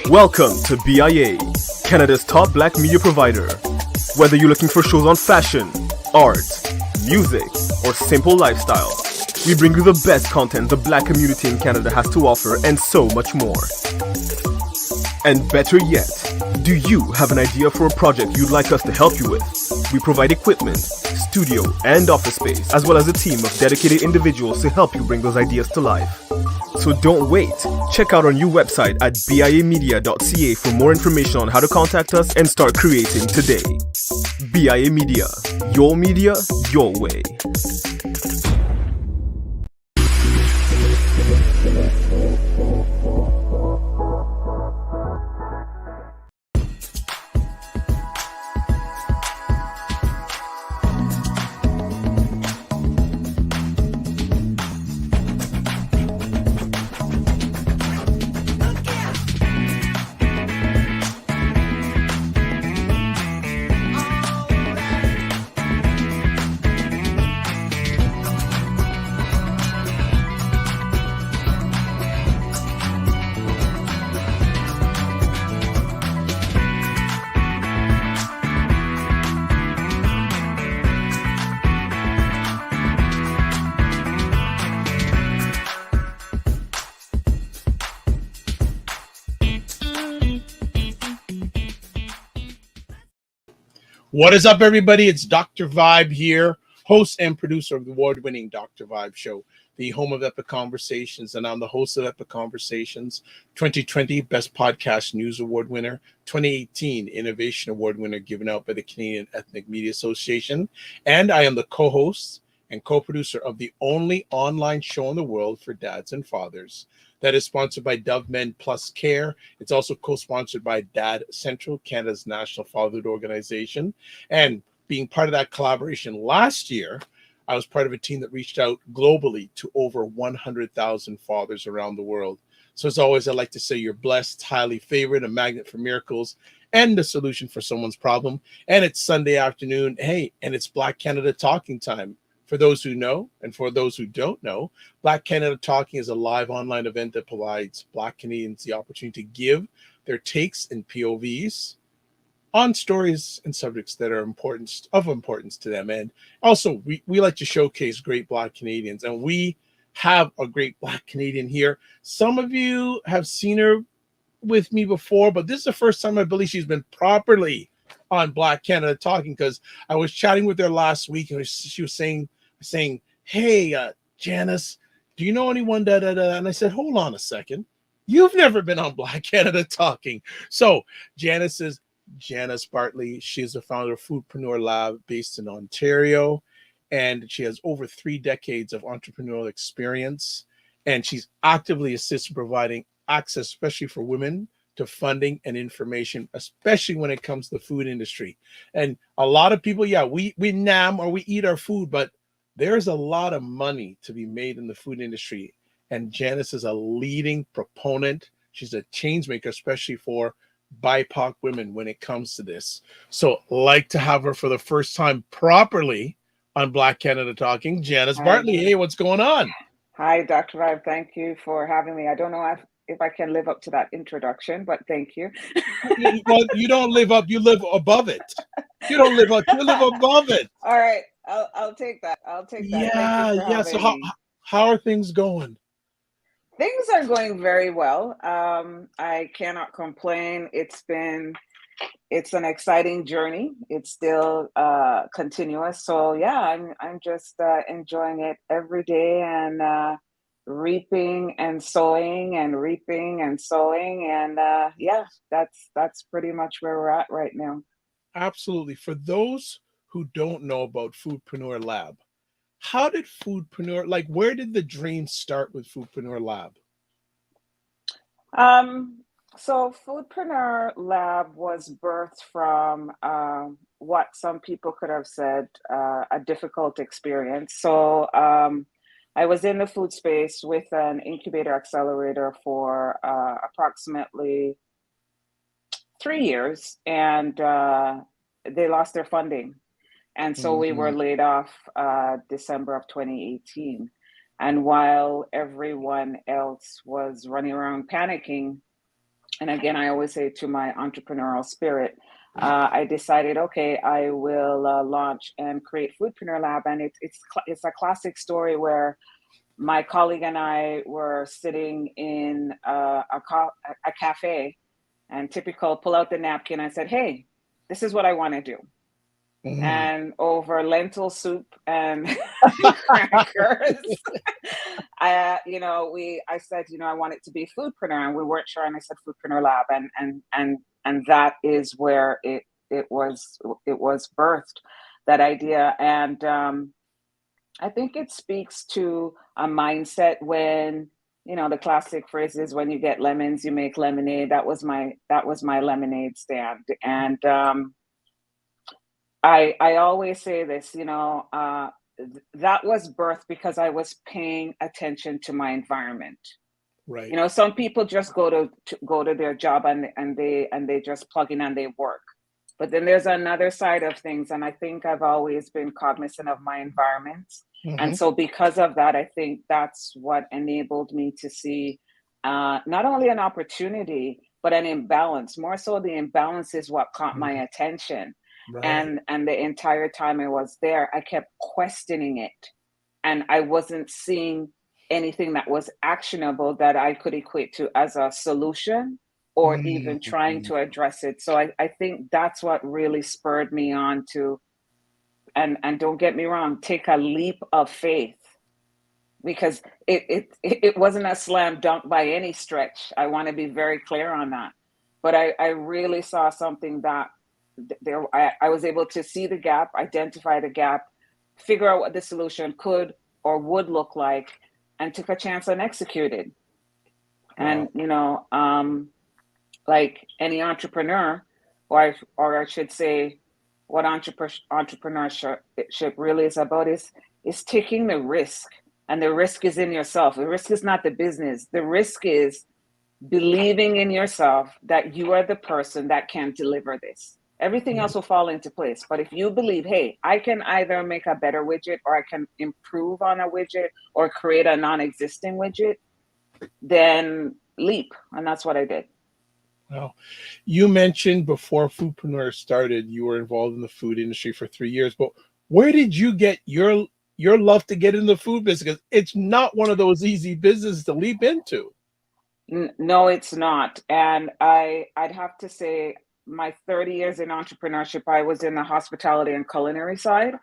Welcome to BIA, Canada's top black media provider. Whether you're looking for shows on fashion, art, music, or simple lifestyle, we bring you the best content the black community in Canada has to offer and so much more. And better yet, do you have an idea for a project you'd like us to help you with? We provide equipment, studio, and office space, as well as a team of dedicated individuals to help you bring those ideas to life. So don't wait. Check out our new website at biamedia.ca for more information on how to contact us and start creating today. BIA Media, your way. What is up, everybody? It's Dr. Vibe here, host and producer of the award-winning Dr. Vibe Show, the home of Epic Conversations, and I'm the host of Epic Conversations, 2020 Best Podcast News Award winner, 2018 Innovation Award winner given out by the Canadian Ethnic Media Association, and I am the co-host and co-producer of the only online show in the world for dads and fathers that is sponsored by Dove Men Plus Care. It's also co-sponsored by Dad Central, Canada's national fatherhood organization. And being part of that collaboration last year, I was part of a team that reached out globally to over 100,000 fathers around the world. So as always, I like to say you're blessed, highly favored, a magnet for miracles, and a solution for someone's problem. And it's Sunday afternoon. Hey, and it's Black Canada Talking Time. For those who know, and for those who don't know, Black Canada Talking is a live online event that provides Black Canadians the opportunity to give their takes and POVs on stories and subjects that are of importance to them. And also, we like to showcase great Black Canadians, and we have a great Black Canadian here. Some of you have seen her with me before, but this is the first time I believe she's been properly on Black Canada Talking, because I was chatting with her last week, and she was saying, hey, Janice, do you know anyone? And I said, hold on a second. You've never been on Black Canada Talking. So Janice is Janice Bartley. She is the founder of Foodpreneur Lab based in Ontario, and she has over 3 decades of entrepreneurial experience, and she's actively assisted providing access, especially for women, to funding and information, especially when it comes to the food industry. And a lot of people, we nam or we eat our food, but there's a lot of money to be made in the food industry. And Janice is a leading proponent. She's a change maker, especially for BIPOC women when it comes to this. So like to have her for the first time properly on Black Canada Talking. Janice Bartley, hey, what's going on? Hi, Dr. Vibe. Thank you for having me. I don't know if I can live up to that introduction, but thank you. Well, you don't live up, you live above it. You don't live up, you live above it. All right, I'll take that. I'll take that. Yeah. So how are things going? Things are going very well. I cannot complain. It's an exciting journey. It's still continuous. So yeah, I'm just enjoying it every day, and reaping and sowing and reaping and sowing, and that's pretty much where we're at right now. Absolutely. For those who don't know about Foodpreneur Lab, how did where did the dream start with Foodpreneur Lab? So Foodpreneur Lab was birthed from what some people could have said a difficult experience. So I was in the food space with an incubator accelerator for approximately 3 years, and they lost their funding. And so we were laid off December of 2018. And while everyone else was running around panicking, and again, I always say to my entrepreneurial spirit, I decided, okay, I will launch and create Foodpreneur Lab, and it's a classic story where my colleague and I were sitting in a cafe, and typical pull out the napkin. I said, "Hey, this is what I want to do." Mm. And over lentil soup and crackers, I said, I want it to be Foodpreneur, and we weren't sure. And I said Foodpreneur Lab, and that is where it was birthed, that idea. And I think it speaks to a mindset when, the classic phrase is, when you get lemons, you make lemonade. That was my lemonade stand. And I always say this, that was birth because I was paying attention to my environment. Right. Some people just go to their job, and they just plug in and they work. But then there's another side of things, and I think I've always been cognizant of my environment. And Mhm. so because of that, I think that's what enabled me to see not only an opportunity, but an imbalance. More so, the imbalance is what caught my Mhm. attention. Right. And the entire time I was there, I kept questioning it. And I wasn't seeing anything that was actionable that I could equate to as a solution, or even trying Mhm. to address it. So I think that's what really spurred me on to, and don't get me wrong, take a leap of faith, because it wasn't a slam dunk by any stretch. I want to be very clear on that. But I really saw something that there I was able to see the gap, identify the gap, figure out what the solution could or would look like, and took a chance and executed. And Wow. like any entrepreneur, or I should say, what entrepreneurship really is about is taking the risk, and the risk is in yourself. The risk is not the business. The risk is believing in yourself that you are the person that can deliver this. Everything else will fall into place. But if you believe, hey, I can either make a better widget, or I can improve on a widget, or create a non-existing widget, then leap. And that's what I did. Wow. You mentioned before Foodpreneur started, you were involved in the food industry for 3 years. But where did you get your love to get in the food business? Because it's not one of those easy businesses to leap into. No, it's not. And I'd have to say, my 30 years in entrepreneurship, I was in the hospitality and culinary side.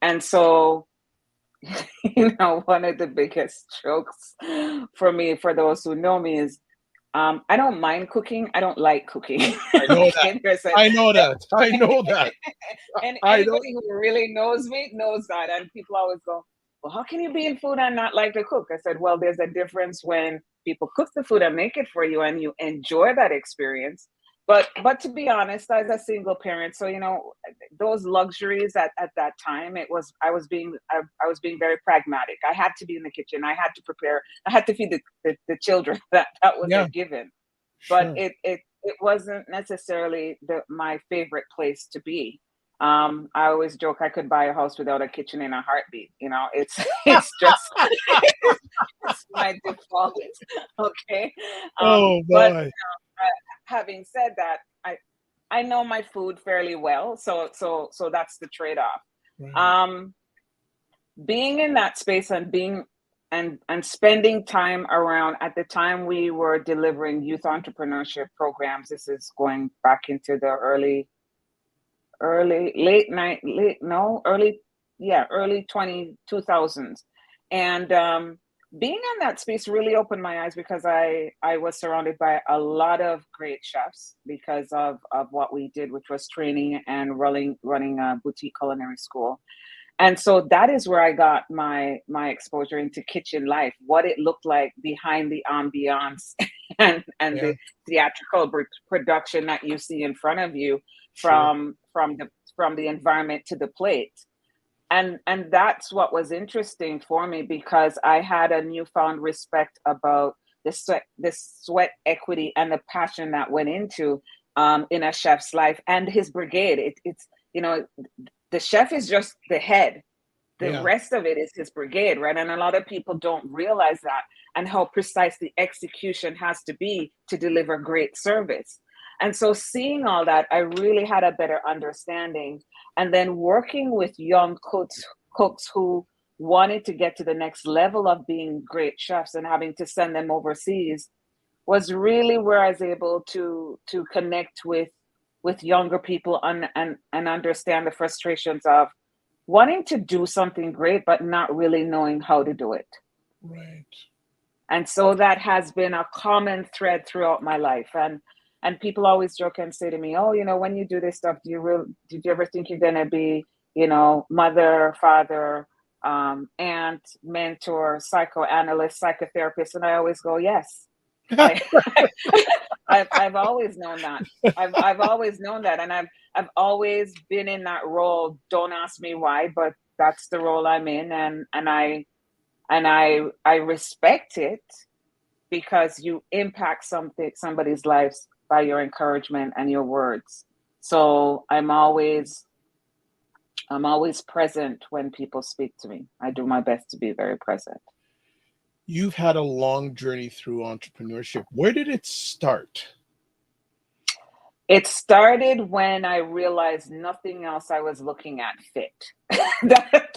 And so, one of the biggest jokes for me, for those who know me, is I don't mind cooking. I don't like cooking. I know that. Okay, there's a, I know that. I know that. and I know. anybody who really knows me knows that. And people always go, "Well, how can you be in food and not like to cook?" I said, "Well, there's a difference when people cook the food and make it for you, and you enjoy that experience. But to be honest, as a single parent, so those luxuries at that time, I was being very pragmatic. I had to be in the kitchen. I had to prepare. I had to feed the children. That was a Yeah, given. But sure. it wasn't necessarily my favorite place to be. I always joke I could buy a house without a kitchen in a heartbeat. It's it's just it's my default. Okay. Oh But boy. having said that, I know my food fairly well, so that's the trade-off. Right. Um, being in that space, and being and spending time around, at the time we were delivering youth entrepreneurship programs. This is going back into the early late night late no early yeah early 2000s. And being in that space really opened my eyes, because I was surrounded by a lot of great chefs because of what we did, which was training and running a boutique culinary school. And so that is where I got my exposure into kitchen life, what it looked like behind the ambiance and Yeah, the theatrical production that you see in front of you, sure. from the environment to the plate. And that's what was interesting for me, because I had a newfound respect about the sweat equity and the passion that went into, in a chef's life and his brigade. It's the chef is just the head, The Yeah. rest of it is his brigade, right? And a lot of people don't realize that, and how precise the execution has to be to deliver great service. And so seeing all that, I really had a better understanding. And then working with young cooks who wanted to get to the next level of being great chefs and having to send them overseas was really where I was able to connect with younger people and understand the frustrations of wanting to do something great but not really knowing how to do it. Right. And so that has been a common thread throughout my life. And people always joke and say to me, "Oh, when you do this stuff, did you ever think you're gonna be, mother, father, aunt, mentor, psychoanalyst, psychotherapist?" And I always go, "Yes." I I've always known that. I've always known that, and I've always been in that role. Don't ask me why, but that's the role I'm in, and I respect it because you impact somebody's lives by your encouragement and your words. So I'm always present when people speak to me. I do my best to be very present. You've had a long journey through entrepreneurship. Where did it start? It started when I realized nothing else I was looking at fit. That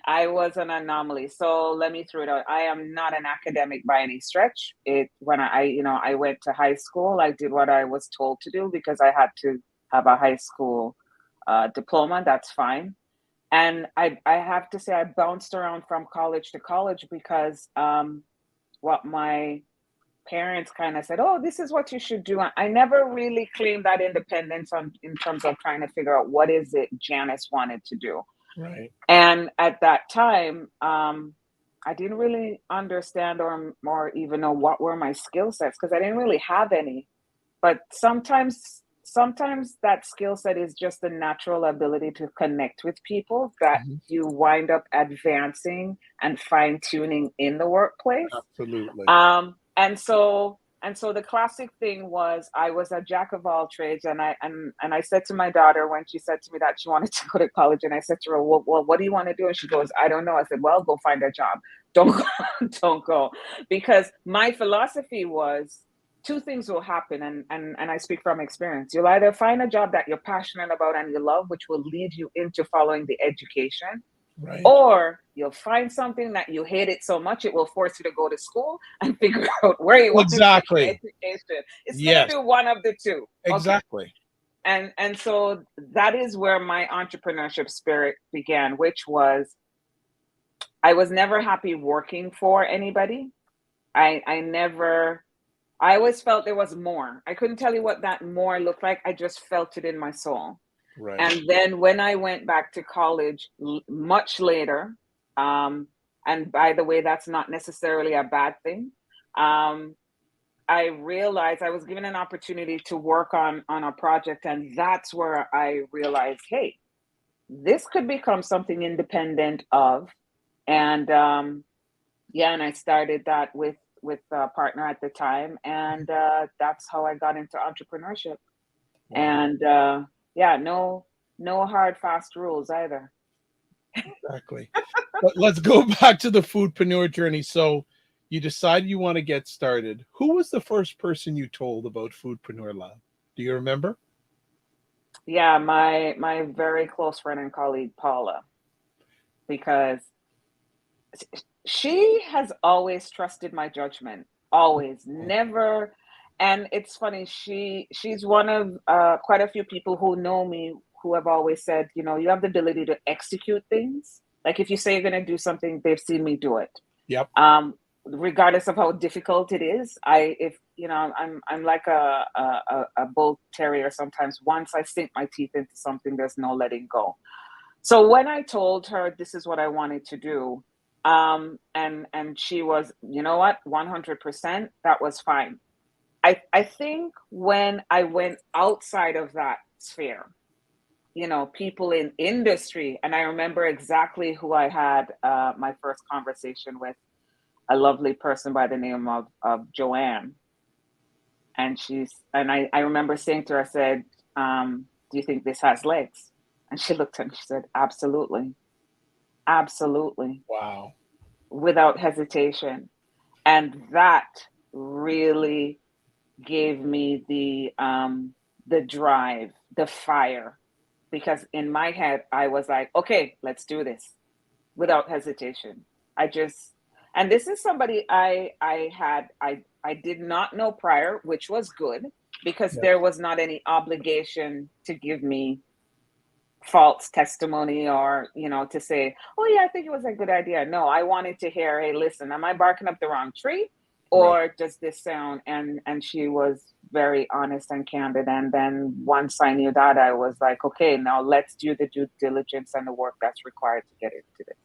I was an anomaly. So let me throw it out. I am not an academic by any stretch. When I went to high school, I did what I was told to do because I had to have a high school diploma. That's fine. And I have to say I bounced around from college to college because what my parents kind of said, "Oh, this is what you should do." I never really claimed that independence in terms of trying to figure out what is it Janice wanted to do. Right. And at that time, I didn't really understand or even know what were my skill sets because I didn't really have any. But sometimes that skill set is just the natural ability to connect with people that Mhm. you wind up advancing and fine tuning in the workplace. Absolutely. And so the classic thing was I was a jack of all trades, and I said to my daughter when she said to me that she wanted to go to college, and I said to her, well, what do you want to do? And she goes, "I don't know." I said, "Well, go find a job. Don't go, don't go," because my philosophy was two things will happen, and I speak from experience. You'll either find a job that you're passionate about and you love, which will lead you into following the education, Right. or you'll find something that you hate it so much it will force you to go to school and figure out where you want to take your Exactly. education. It's going to Yes. do one of the two. Okay. Exactly. And so that is where my entrepreneurship spirit began, which was I was never happy working for anybody. I always felt there was more. I couldn't tell you what that more looked like. I just felt it in my soul. Right. And then when I went back to college much later, and by the way, that's not necessarily a bad thing. Um, I realized I was given an opportunity to work on a project, and that's where I realized, hey, this could become something independent of. And yeah, and I started that with a partner at the time, and that's how I got into entrepreneurship. Wow. And yeah, no hard fast rules either. Exactly. But let's go back to the foodpreneur journey. So you decided you want to get started. Who was the first person you told about Foodpreneur Lab? Do you remember? Yeah, my very close friend and colleague Paula, because she has always trusted my judgment, always, never. And it's funny, she's one of quite a few people who know me who have always said, you have the ability to execute things. Like if you say you're going to do something, they've seen me do it. Yep. Regardless of how difficult it is, if I'm like a bull terrier. Sometimes once I sink my teeth into something, there's no letting go. So when I told her this is what I wanted to do, and she was, you know what, 100%, that was fine. I think when I went outside of that sphere, people in industry, and I remember exactly who I had my first conversation with, a lovely person by the name of Joanne. And I remember saying to her, I said, do you think this has legs? And she looked at me, she said, absolutely. Absolutely. Wow. Without hesitation. And that really gave me the drive, the fire, because in my head I was like, okay, let's do this without hesitation. I just, and this is somebody I did not know prior, which was good because Yeah. there was not any obligation to give me false testimony or to say, oh yeah, I think it was a good idea. No, I wanted to hear, hey, listen, am I barking up the wrong tree, Right. or does this sound? And she was very honest and candid, and then once I knew that, I was like, okay, now let's do the due diligence and the work that's required to get into this.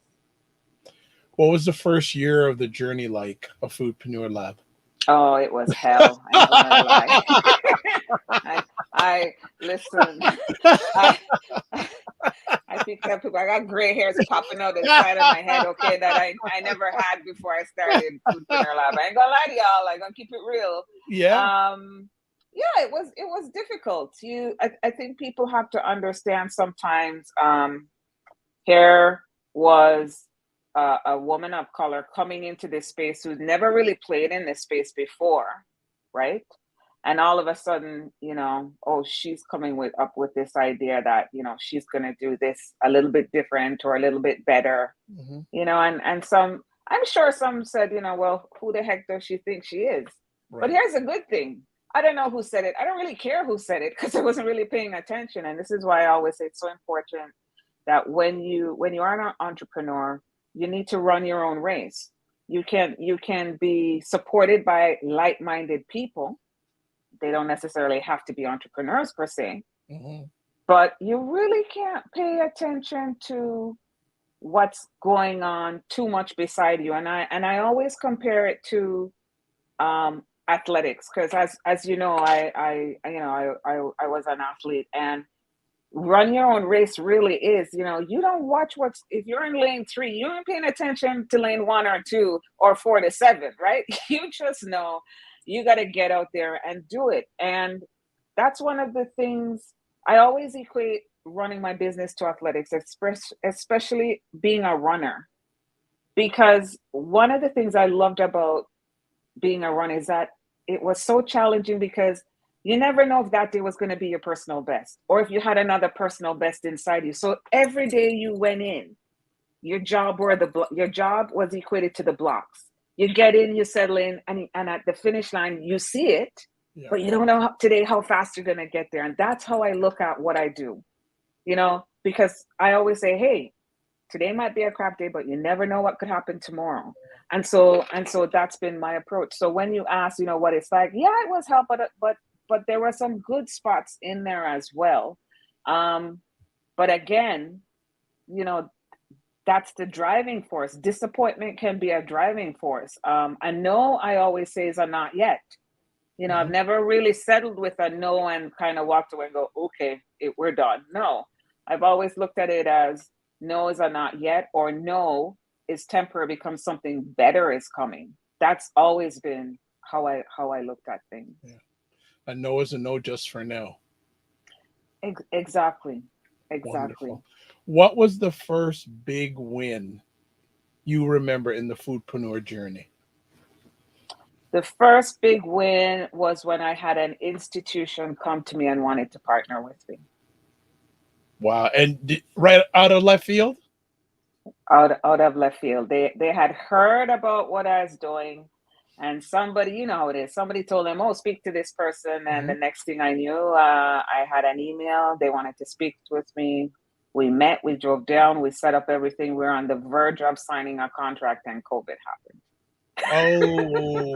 What was the first year of the journey like of Foodpreneur Lab? Oh, it was hell. I ain't gonna lie. I listen. I I think that people, I got gray hairs popping out the side of my head. Okay, that I never had before I started Foodpreneur Lab. I ain't gonna lie to y'all. I'm gonna keep it real. Yeah. Yeah, it was difficult. I think people have to understand sometimes. Here was a woman of color coming into this space who's never really played in this space before, right? And all of a sudden, oh, she's coming up with this idea that she's going to do this a little bit different or a little bit better, Hmm. and some, I'm sure some said, well, who the heck does she think she is? But Right. here's a good thing. I don't know who said it. I don't really care who said it because I wasn't really paying attention. And this is why I always say it's so important that when you are an entrepreneur, you need to run your own race. You can be supported by like-minded people. They don't necessarily have to be entrepreneurs per se, Hmm. but you really can't pay attention to what's going on too much beside you. And I always compare it to athletics, because as you know, I was an athlete, and run your own race really is, you don't watch what's, if you're in lane 3, you ain't paying attention to lane 1 or 2 or 4 to 7, right? You just know you got to get out there and do it. And that's one of the things I always equate running my business to athletics, especially being a runner, because one of the things I loved about being a runner is that it was so challenging, because you never know if that day was going to be your personal best or if you had another personal best inside you. So every day you went in, your job was equated to the blocks. You get in, you settle in, and at the finish line you see it, Yeah. but you don't know today how fast you're going to get there. And that's how I look at what I do, because I always say, hey, today might be a crap day, but you never know what could happen tomorrow. And so that's been my approach. So when you ask, what it's like, yeah, it was help, but there were some good spots in there as well. But again, you know, that's the driving force. Disappointment can be a driving force. A no, I always say, is a not yet. I've Hmm. never really settled with a no and kind of walked away and go, okay, we're done. No, I've always looked at it as no is a not yet, or no is temporary, becomes something better is coming. That's always been how I looked at things. Yeah. A no is a no just for now. Exactly, exactly. Wonderful. What was the first big win you remember in the foodpreneur journey? The first big win was when I had an institution come to me and wanted to partner with me. Wow. And right out of left field? Out of left field. They had heard about what I was doing, and somebody, you know how it is. Somebody told them, "Oh, speak to this person," and Hmm. the next thing I knew, I had an email. They wanted to speak with me. We met. We drove down. We set up everything. We were on the verge of signing a contract, and COVID happened. Oh.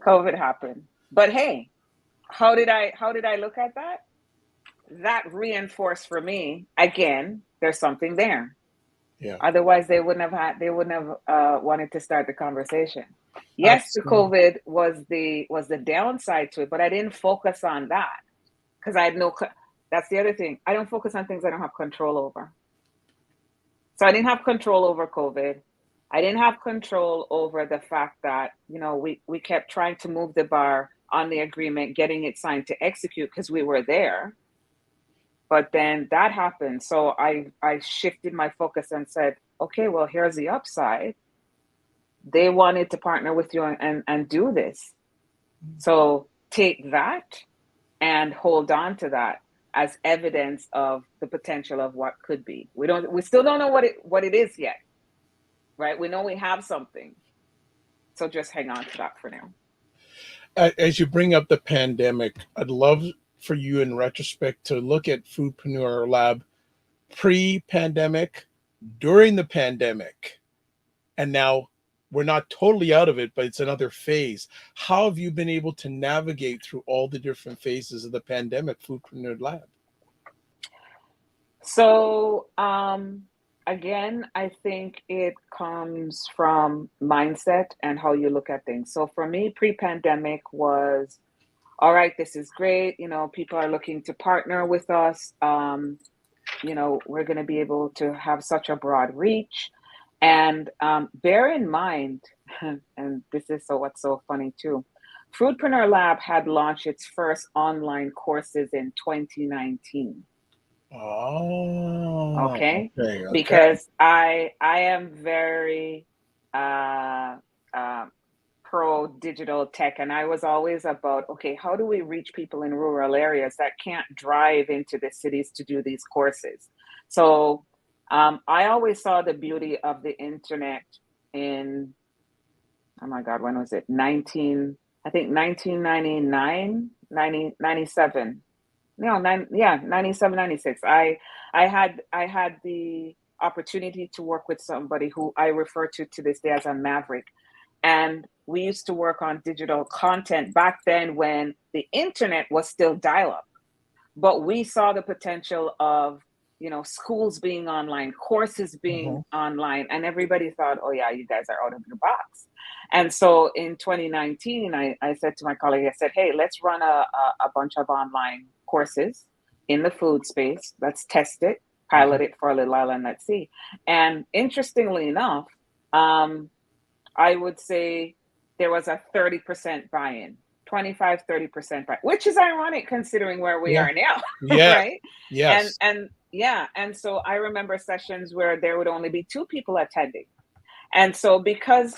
COVID happened. But hey, how did I look at that? That reinforced for me again. There's something there. Yeah. Otherwise, they wouldn't have wanted to start the conversation. Yes, the Absolutely. COVID was the downside to it, but I didn't focus on that because I had no. That's the other thing. I don't focus on things I don't have control over. So I didn't have control over COVID. I didn't have control over the fact that we kept trying to move the bar on the agreement, getting it signed to execute because we were there. But then that happened. So I shifted my focus and said, okay, well, here's the upside. They wanted to partner with you and do this. So take that and hold on to that as evidence of the potential of what could be. We still don't know what it is yet, right? We know we have something. So just hang on to that for now. As you bring up the pandemic, I'd love for you in retrospect to look at Foodpreneur Lab pre-pandemic, during the pandemic, and now we're not totally out of it, but it's another phase. How have you been able to navigate through all the different phases of the pandemic, Foodpreneur Lab? So again, I think it comes from mindset and how you look at things. So for me, pre-pandemic was, all right, this is great. You know, people are looking to partner with us. You know, we're going to be able to have such a broad reach. And bear in mind, and this is what's so funny too, Foodpreneur Lab had launched its first online courses in 2019. Oh, Okay, okay. because I am very uh, uh, pro digital tech, and I was always about, okay, how do we reach people in rural areas that can't drive into the cities to do these courses? So I always saw the beauty of the internet in, oh my God, when was it? I think 1999, 97. No, 97, 96. I had the opportunity to work with somebody who I refer to this day as a maverick. And we used to work on digital content back then when the internet was still dial up. But we saw the potential of, you know, schools being online, courses being online, and everybody thought, oh yeah, you guys are out of your box. And so in 2019, I said to my colleague, I said, hey, let's run a bunch of online courses in the food space. Let's test it, pilot it for a little while, and let's see. And interestingly enough, I would say there was a 30% buy-in, 25-30% buy, which is ironic considering where we Yeah. are now, Yeah. right? Yes. And yeah, and so I remember sessions where there would only be 2 people attending. And so because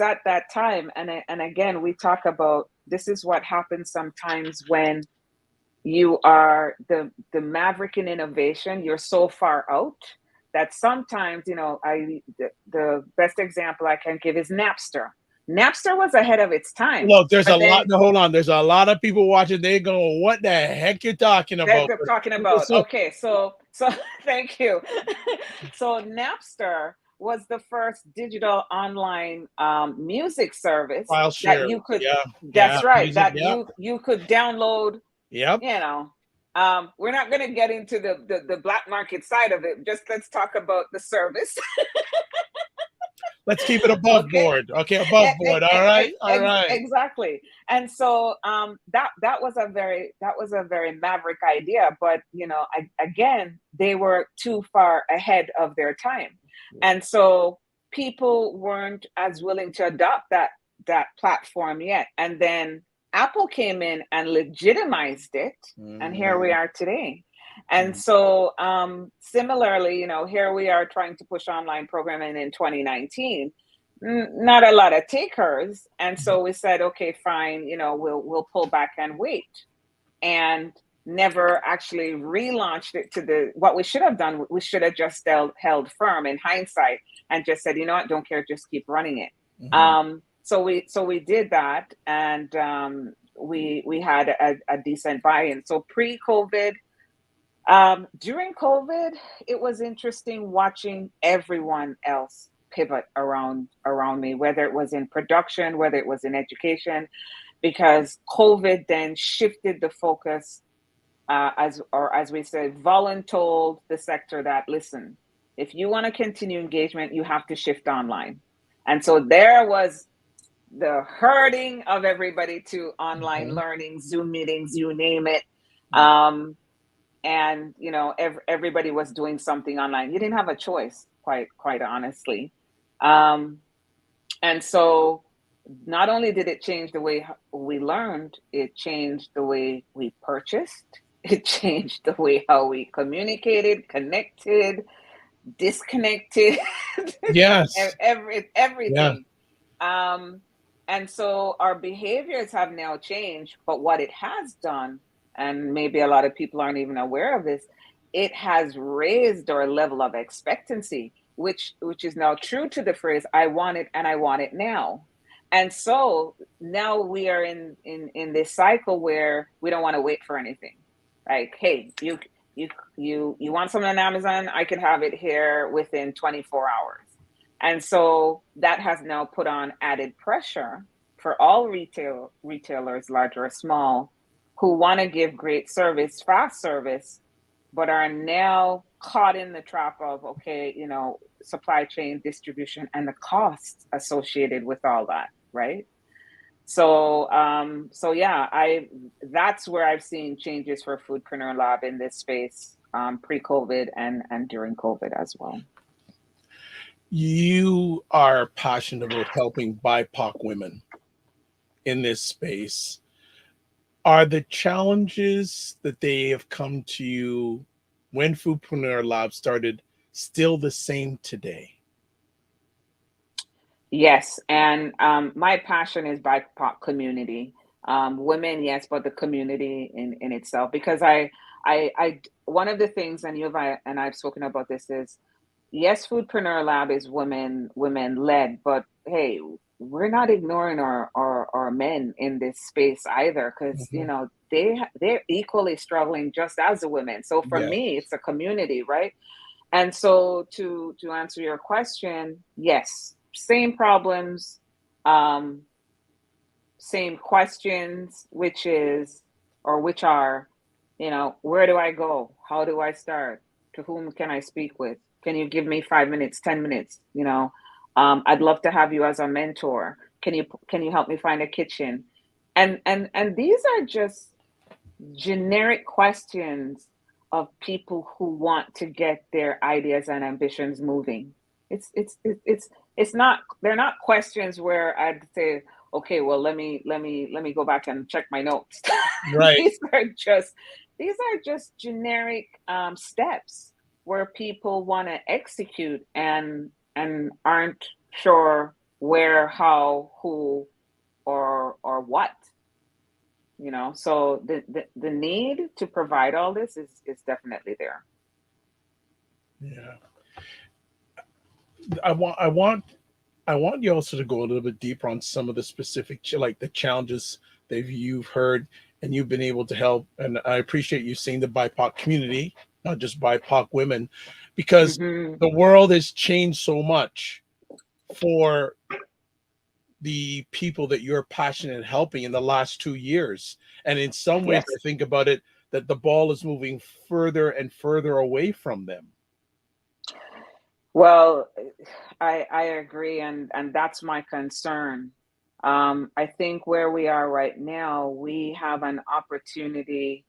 at that time, and again, we talk about, this is what happens sometimes when you are the maverick in innovation, you're so far out that sometimes, you know, the best example I can give is Napster. Napster was ahead of its time, Look, there's a but lot. then No, hold on. There's a lot of people watching. They go, "What the heck you talking about?" they're talking But about, okay, so thank you. So Napster was the first digital online music service file that share. you could, Yeah. Yeah. that's right, Music. that Yeah. you could download. Yep. You know, we're not going to get into the black market side of it. Just let's talk about the service. Let's keep it above Okay. board. Okay, above board. All right. All right. Exactly. And so that was a very maverick idea, but you know, again, they were too far ahead of their time, and so people weren't as willing to adopt that platform yet. And then Apple came in and legitimized it, and here we are today. And so similarly, you know, here we are trying to push online programming in 2019. Not a lot of takers, and so we said, okay, fine, you know, we'll pull back and wait, and never actually relaunched it to the, what we should have done. We should have just held firm in hindsight and just said, you know what, don't care, just keep running it. So we did that, and we had a decent buy-in. So pre-COVID, during COVID, it was interesting watching everyone else pivot around me, whether it was in production, whether it was in education, because COVID then shifted the focus, as we said, voluntold the sector that, listen, if you want to continue engagement, you have to shift online. And so there was the herding of everybody to online learning, Zoom meetings, you name it. And you know, everybody was doing something online. You didn't have a choice, quite honestly. And so not only did it change the way we learned, it changed the way we purchased, It changed the way how we communicated, connected, disconnected, Yes. Yeah. everything. Um, and so our behaviors have now changed, but what it has done, and maybe a lot of people aren't even aware of this, it has raised our level of expectancy, which is now true to the phrase "I want it and I want it now." And so now we are in this cycle where we don't want to wait for anything. Like, hey, you you want something on Amazon? I could have it here within 24 hours. And so that has now put on added pressure for all retailers, large or small, who want to give great service, fast service, but are now caught in the trap of, okay, supply chain distribution and the costs associated with all that, right? So yeah, I that's where I've seen changes for Foodpreneur Lab in this space, pre-COVID and during COVID as well. You are passionate about helping BIPOC women in this space. Are the challenges that they have come to you when Foodpreneur Lab started still the same today? Yes, and my passion is BIPOC community, women, yes, but the community in itself. Because one of the things, and I've spoken about this, is yes, Foodpreneur Lab is women led, but hey, we're not ignoring our men in this space either, because Mhm. they're equally struggling just as the women. So for Yes. me, it's a community, right? And so to answer your question, yes, same problems, um, same questions, which are, where do I go? How do I start? To whom can I speak with? Can you give me 5 minutes, 10 minutes? I'd love to have you as a mentor. Can you help me find a kitchen? And these are just generic questions of people who want to get their ideas and ambitions moving. It's not, they're not questions where I'd say, okay, well, let me go back and check my notes. Right. these are just these are just generic steps where people want to execute and aren't sure where, how, who, or what. So the need to provide all this is definitely there. Yeah. I want you also to go a little bit deeper on some of the specific like the challenges that you've heard and you've been able to help. And I appreciate you saying the BIPOC community, not just BIPOC women, because Hmm. the world has changed so much for the people that you're passionate in helping in the last 2 years. And in some ways, I Yes. think about it that the ball is moving further and further away from them. Well, I agree, and that's my concern. I think where we are right now, we have an opportunity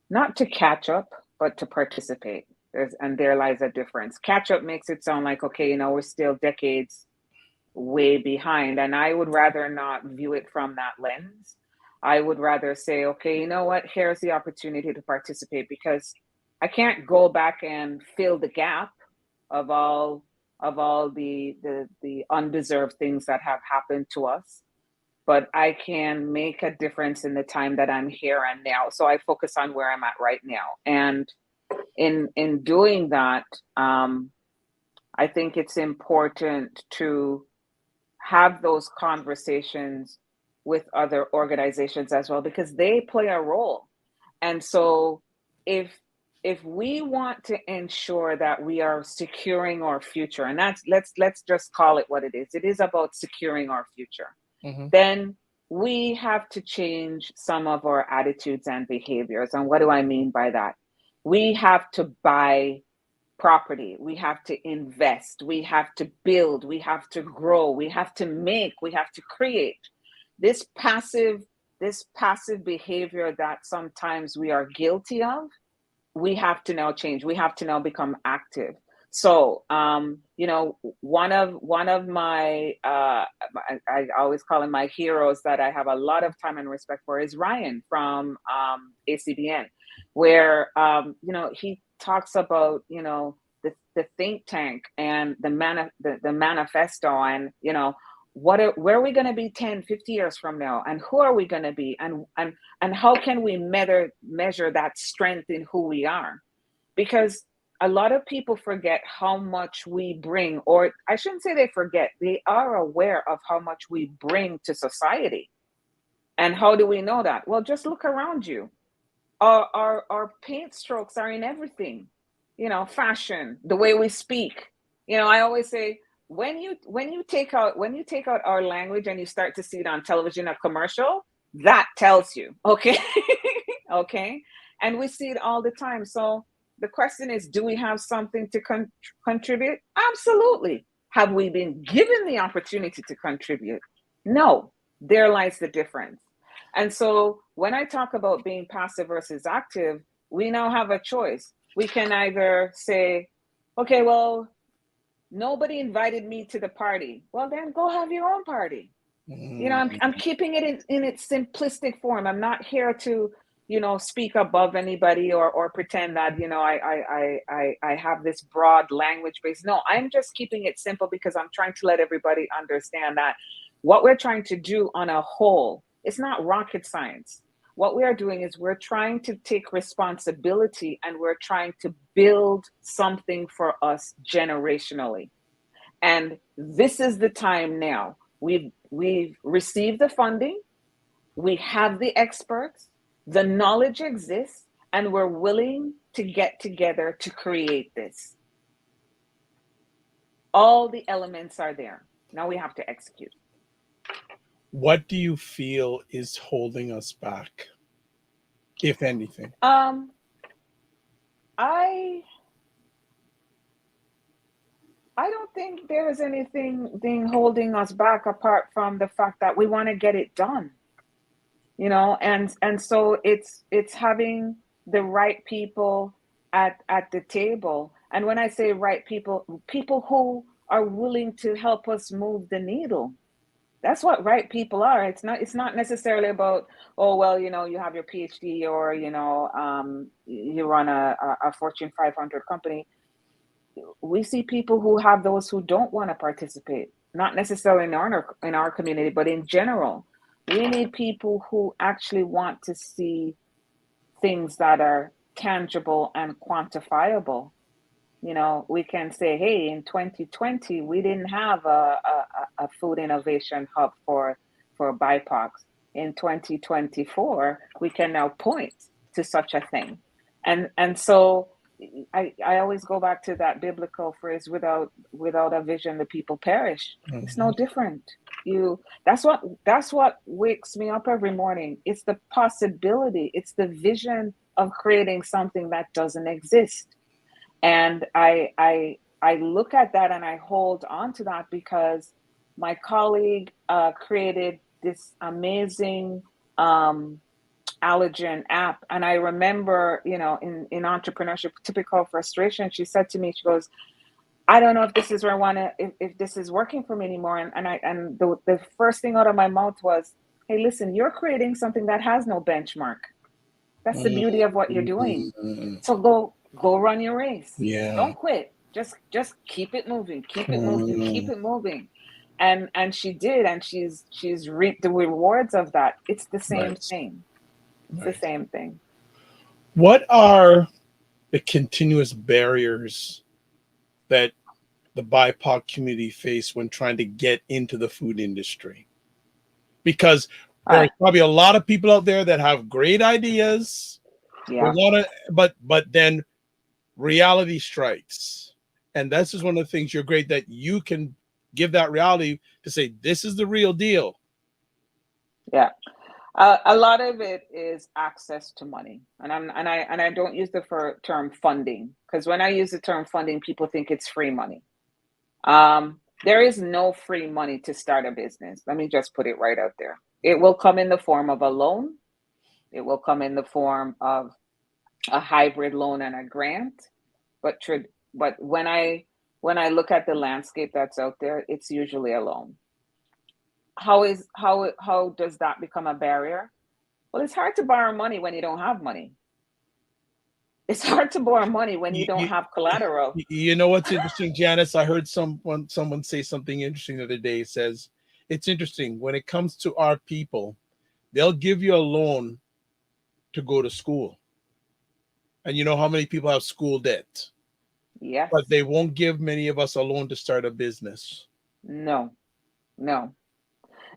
not to catch up, but to participate. There lies a difference. Catch up makes it sound like, okay, we're still decades way behind. And I would rather not view it from that lens. I would rather say, okay, you know what? Here's the opportunity to participate, because I can't go back and fill the gap of all the undeserved things that have happened to us. But I can make a difference in the time that I'm here and now. So I focus on where I'm at right now. And in doing that, I think it's important to have those conversations with other organizations as well, because they play a role. And so if if we want to ensure that we are securing our future, and that's, let's just call it what it is about securing our future, Mhm. then we have to change some of our attitudes and behaviors. And what do I mean by that? We have to buy property, we have to invest, we have to build, we have to grow, we have to make, we have to create. This passive this passive behavior that sometimes we are guilty of, we have to now change. We have to now become active. So, one of my, I always call him my heroes that I have a lot of time and respect for, is Ryan from ACBN. where he talks about the think tank and the manifesto, and where are we going to be 10, 50 years from now, and who are we going to be, and how can we measure that strength in who we are? Because a lot of people forget how much we bring, or I shouldn't say they forget, they are aware of how much we bring to society. And how do we know that? Well, just look around you. Our paint strokes are in everything, fashion, the way we speak. I always say, when you take out our language and you start to see it on television, a commercial, that tells you, okay. Okay. And we see it all the time. So the question is, do we have something to contribute? Absolutely. Have we been given the opportunity to contribute? No. There lies the difference. And so when I talk about being passive versus active, we now have a choice. We can either say, okay, well, nobody invited me to the party. Well, then go have your own party. I'm keeping it in its simplistic form. I'm not here to, speak above anybody or pretend that, I have this broad language base. No, I'm just keeping it simple because I'm trying to let everybody understand that what we're trying to do on a whole, it's not rocket science. What we are doing is we're trying to take responsibility, and we're trying to build something for us generationally. And this is the time now. We've received the funding, we have the experts, the knowledge exists, and we're willing to get together to create this. All the elements are there. Now we have to execute. What do you feel is holding us back, if anything? I don't think there's anything holding us back apart from the fact that we want to get it done. And so it's having the right people at the table. And when I say right people who are willing to help us move the needle. That's what right people are. It's not necessarily about, oh, well, you have your PhD, or you run a Fortune 500 company. We see people who have those who don't want to participate, not necessarily in our community, but in general. We need people who actually want to see things that are tangible and quantifiable. We can say, hey, in 2020, we didn't have a food innovation hub for BIPOCs. In 2024, we can now point to such a thing. And so I always go back to that biblical phrase, without a vision, the people perish. Mm-hmm. It's no different. That's what wakes me up every morning. It's the possibility. It's the vision of creating something that doesn't exist. And I look at that and I hold on to that, because my colleague created this amazing allergen app. And I remember, in entrepreneurship, typical frustration, she said to me, she goes, I don't know if this is where I want to, if this is working for me anymore. And the first thing out of my mouth was, hey, listen, you're creating something that has no benchmark. That's the beauty of what you're doing. So go run your race. Yeah. Don't quit. Just keep it moving. Keep it moving. Keep it moving. And she did, and she's reaped the rewards of that. It's the same thing. It's the same thing. What are the continuous barriers that the BIPOC community face when trying to get into the food industry? Because there's probably a lot of people out there that have great ideas. Yeah. But then reality strikes. And this is one of the things you're great, that you can give that reality to say, this is the real deal. Yeah. A lot of it is access to money. And I don't use the term funding, because when I use the term funding, people think it's free money. There is no free money to start a business. Let me just put it right out there. It will come in the form of a loan. It will come in the form of a hybrid loan and a grant. But when I look at the landscape that's out there, it's usually a loan. How does that become a barrier? Well, it's hard to borrow money when you don't have money. It's hard to borrow money when you You, don't you, have collateral. you know what's interesting, Janice? I heard someone say something interesting the other day. It says it's interesting when it comes to our people, they'll give you a loan to go to school, and you know how many people have school debt, but Yes. they won't give many of us a loan to start a business. No. No.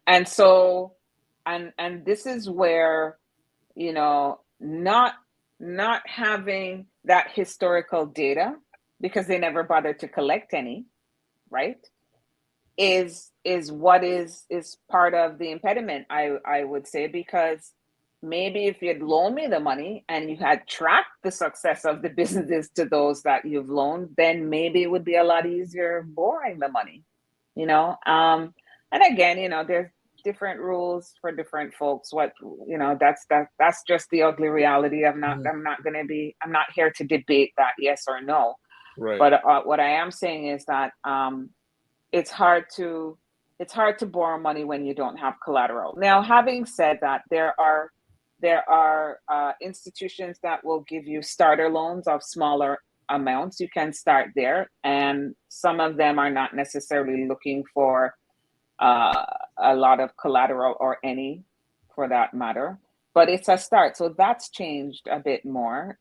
And so, and this is where, not having that historical data, because they never bothered to collect any, right? Is what is part of the impediment, I would say, because maybe if you'd loaned me the money and you had tracked the success of the businesses to those that you've loaned, then maybe it would be a lot easier borrowing the money, you know. And again, there's different rules for different folks. That's just the ugly reality. I'm not here to debate that, yes or no. Right. But what I am saying is that it's hard to borrow money when you don't have collateral. Now, having said that, there are institutions that will give you starter loans of smaller amounts. You can start there, and some of them are not necessarily looking for a lot of collateral, or any for that matter, but it's a start. So that's changed a bit more,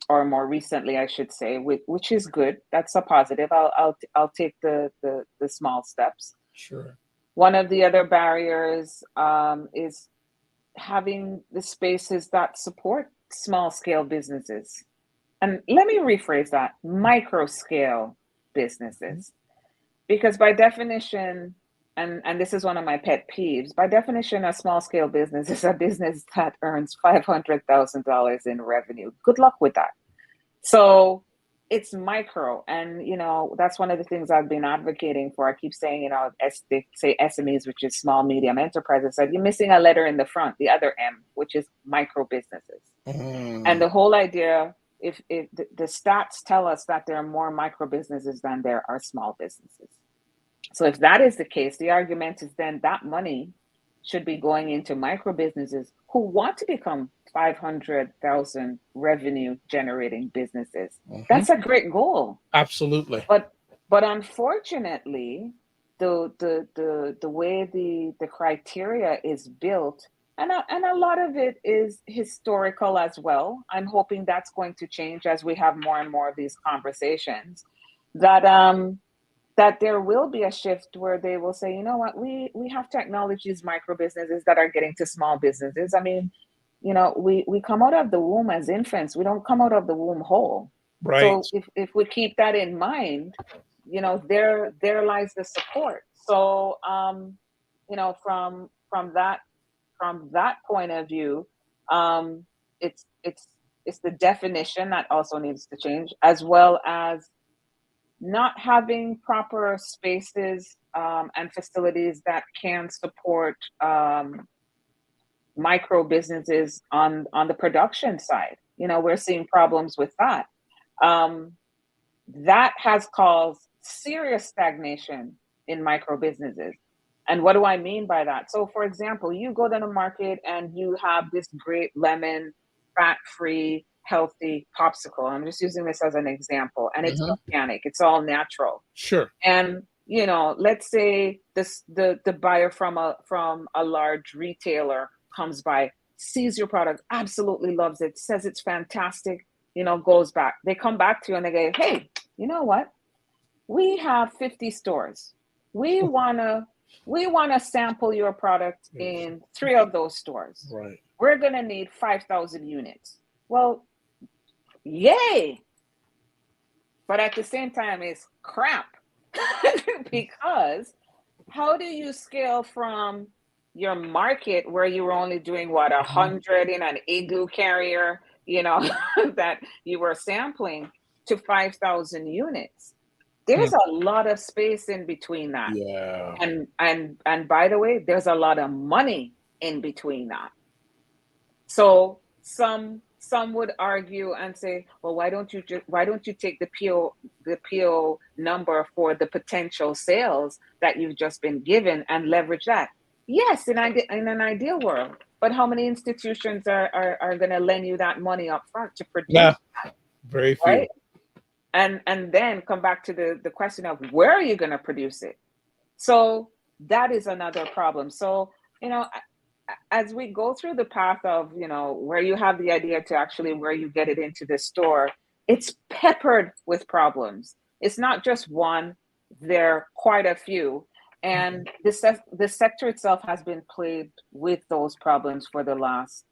or more recently, I should say, which is good. That's a positive. I'll take the small steps. Sure. One of the other barriers is having the spaces that support small scale businesses. And let me rephrase that: micro scale businesses. Because by definition, and this is one of my pet peeves, by definition, a small scale business is a business that earns $500,000 in revenue. Good luck with that. So it's micro. And, that's one of the things I've been advocating for. I keep saying, they say SMEs, which is small, medium enterprises. So you're missing a letter in the front, the other M, which is micro businesses. And the whole idea, if the stats tell us that there are more micro businesses than there are small businesses. So if that is the case, the argument is then that money should be going into micro businesses who want to become 500,000 revenue generating businesses. That's a great goal. Absolutely. But unfortunately, the way the criteria is built, and a lot of it is historical as well. I'm hoping that's going to change as we have more and more of these conversations. That there will be a shift where they will say, you know what, we have to acknowledge these micro businesses that are getting to small businesses. I mean, we come out of the womb as infants. We don't come out of the womb whole. Right. So if we keep that in mind, there lies the support. So from that point of view, it's the definition that also needs to change, as well as not having proper spaces and facilities that can support micro businesses on the production side. We're seeing problems with that. That has caused serious stagnation in micro businesses. And what do I mean by that? So, for example, you go to the market and you have this great lemon, fat-free, healthy popsicle. I'm just using this as an example, and it's organic. It's all natural. Sure. And let's say the buyer from a large retailer comes by, sees your product, absolutely loves it, says it's fantastic. Goes back. They come back to you and they go, "Hey, you know what? We have 50 stores. We wanna sample your product in 3 of those stores. Right. We're gonna need 5,000 units." Well, yay! But at the same time, it's crap. Because how do you scale from your market where you were only doing 100 in an igloo carrier, that you were sampling, to 5,000 units? There's a lot of space in between that. Yeah. And by the way, there's a lot of money in between that. So some would argue and say, well, why don't you take the PO number for the potential sales that you've just been given and leverage that? Yes, in an ideal world. but how many institutions are going to lend you that money up front to produce? Yeah, very few. Right. And then come back to the question of where are you going to produce it? So that is another problem. So, as we go through the path of, where you have the idea to actually where you get it into the store, it's peppered with problems. It's not just one, there are quite a few. And the sector itself has been plagued with those problems for the last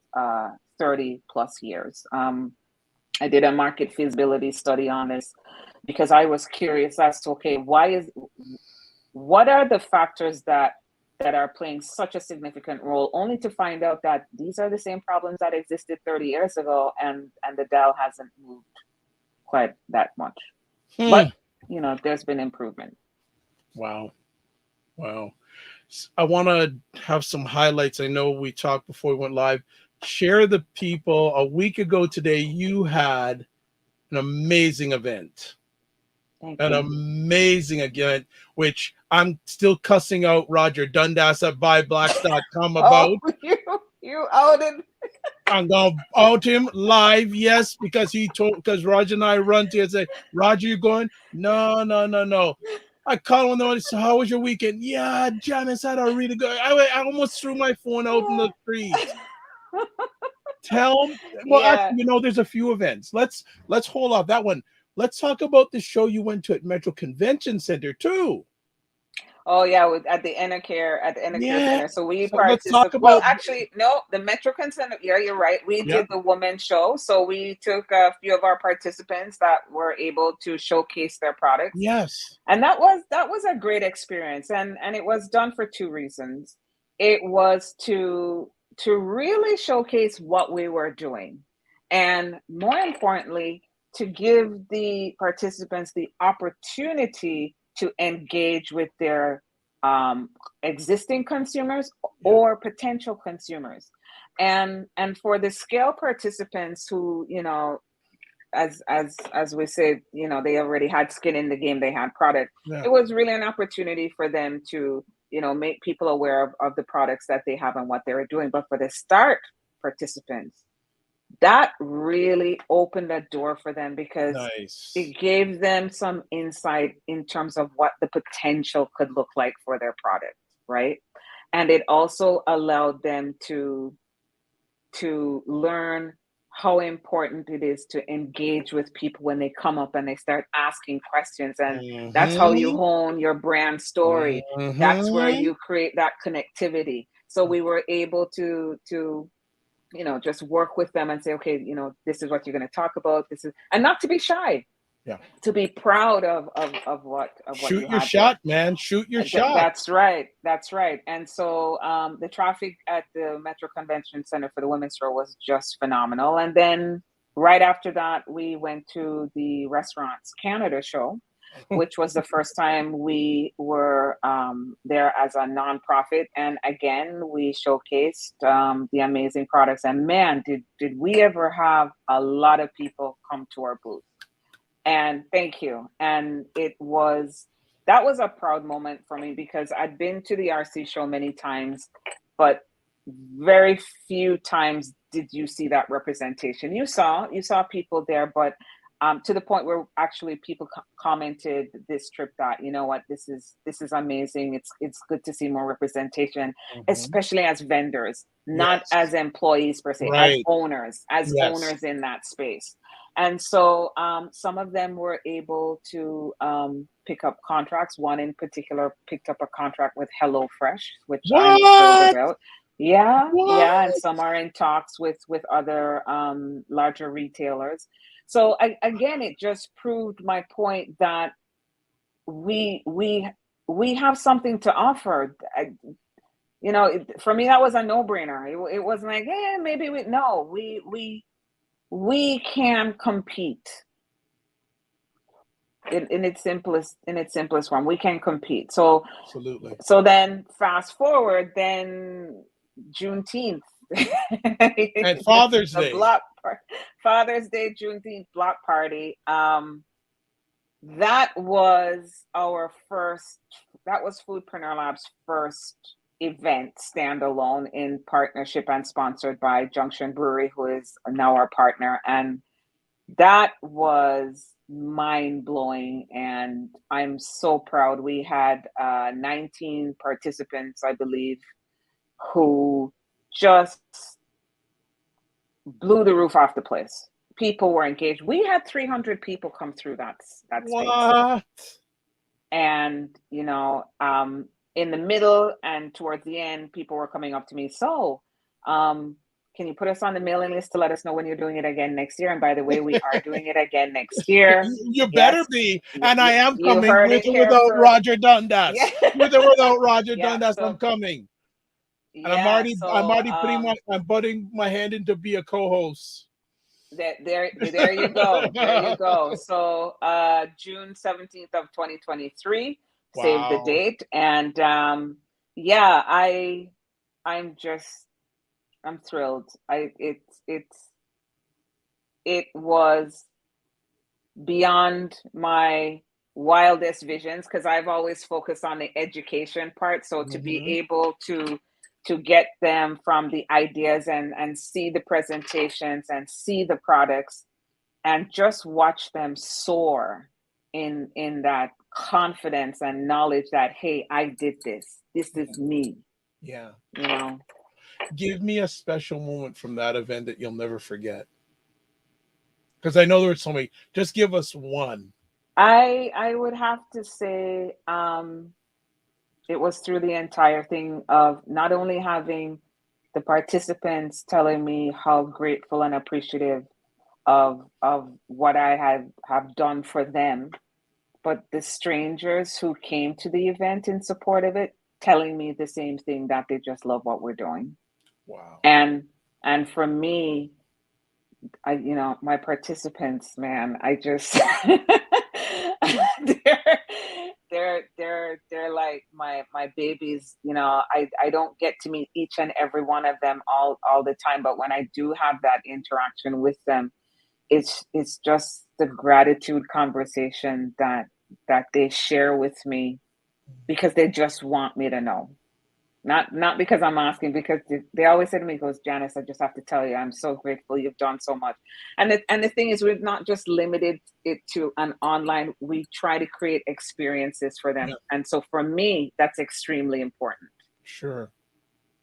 30 plus years. I did a market feasibility study on this because I was curious as to, okay, what are the factors that are playing such a significant role, only to find out that these are the same problems that existed 30 years ago, and the Dow hasn't moved quite that much. But, there's been improvement. Wow. I want to have some highlights. I know we talked before we went live. Share the people. A week ago today, you had an amazing event. Amazing event, which I'm still cussing out Roger Dundas at buyblacks.com about. You outed. I'm going to out him live, yes, because Roger and I run to and say, Roger, you going? No. I called him and said, how was your weekend? Yeah, Janice had a really good. I almost threw my phone out in the street. Tell him. Well, actually, there's a few events. Let's hold off that one. Let's talk about the show you went to at Metro Convention Center too. Oh yeah, at the Enercare Center. So we let's talk about. Well, actually, no, the Metro Convention. Yeah, you're right. We did the women's show, so we took a few of our participants that were able to showcase their products. Yes, and that was a great experience, and it was done for two reasons. It was to really showcase what we were doing, and more importantly, to give the participants the opportunity to engage with their existing consumers or potential consumers, and for the scale participants who, as we say, they already had skin in the game, they had product. It was really an opportunity for them to, make people aware of the products that they have and what they were doing. But for the start participants, that really opened the door for them, because it gave them some insight in terms of what the potential could look like for their product, right? And it also allowed them to learn how important it is to engage with people when they come up and they start asking questions. And that's how you hone your brand story. That's where you create that connectivity. So we were able to just work with them and say, okay, this is what you're going to talk about. And not to be shy. Yeah. To be proud of what shoot your shot, man. Shoot your shot. That's right. And so the traffic at the Metro Convention Center for the Women's Show was just phenomenal. And then right after that, we went to the Restaurants Canada show, which was the first time we were there as a nonprofit. And again, we showcased the amazing products. And man, did we ever have a lot of people come to our booth. And thank you. And that was a proud moment for me, because I'd been to the RC show many times, but very few times did you see that representation. You saw people there, but to the point where actually people commented this trip that, this is amazing. It's good to see more representation, especially as vendors, not as employees per se, as owners in that space. And so some of them were able to pick up contracts. One in particular picked up a contract with HelloFresh, which I'm thrilled about. Yeah. And some are in talks with other larger retailers. So again, it just proved my point that we have something to offer. For me, that was a no-brainer. It wasn't like, maybe we can compete in its simplest form. We can compete. So absolutely. So then fast forward, then Juneteenth and Father's Day, Father's Day, Juneteenth block party. That was Foodpreneur Lab's first event standalone in partnership and sponsored by Junction Brewery, who is now our partner. And that was mind blowing. And I'm so proud. We had 19 participants, I believe, who just blew the roof off the place. People were engaged. We had 300 people come through that space. What? And, you know, in the middle and towards the end, people were coming up to me. So, can you put us on the mailing list to let us know when you're doing it again next year? And by the way, we are doing it again next year. You better be. And I am You coming heard with it or here without first. Roger Dundas. Yeah. With or without Roger Yeah, Dundas, so- I'm coming. And Yeah, I'm already I'm putting my hand in to be a co-host. There you go. There you go. So June 17th of 2023. Save the Wow. date. And yeah, I'm thrilled. It was beyond my wildest visions, because I've always focused on the education part. So to be able to get them from the ideas and see the presentations and see the products and just watch them soar in that confidence and knowledge that, hey, I did this. This is me. Yeah. You know. Give me a special moment from that event that you'll never forget. Because I know there were so many. Just give us one. I would have to say it was through the entire thing of not only having the participants telling me how grateful and appreciative of what I have done for them, but the strangers who came to the event in support of it telling me the same thing, that they just love what we're doing. Wow. And for me, my participants, man, I just they're like my babies. I don't get to meet each and every one of them all the time, but when I do have that interaction with them, it's just the gratitude conversation that they share with me, because they just want me to know. Not because I'm asking, because they always say to me, goes, Janice, I just have to tell you, I'm so grateful. You've done so much. And the thing is, we've not just limited it to an online. We try to create experiences for them. Yeah. And so for me, that's extremely important. Sure.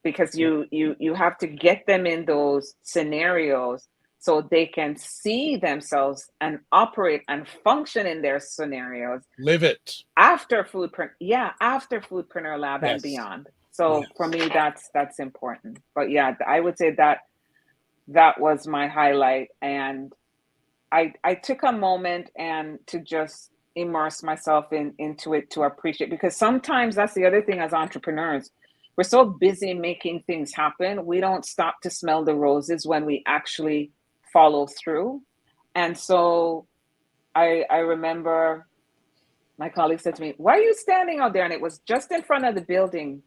Because you have to get them in those scenarios so they can see themselves and operate and function in their scenarios. Live it. After Foodpreneur Lab and beyond. So for me, that's important. But yeah, I would say that was my highlight. And I took a moment and to just immerse myself into it, to appreciate, because sometimes that's the other thing as entrepreneurs. We're so busy making things happen. We don't stop to smell the roses when we actually follow through. And so I remember my colleague said to me, why are you standing out there? And it was just in front of the building.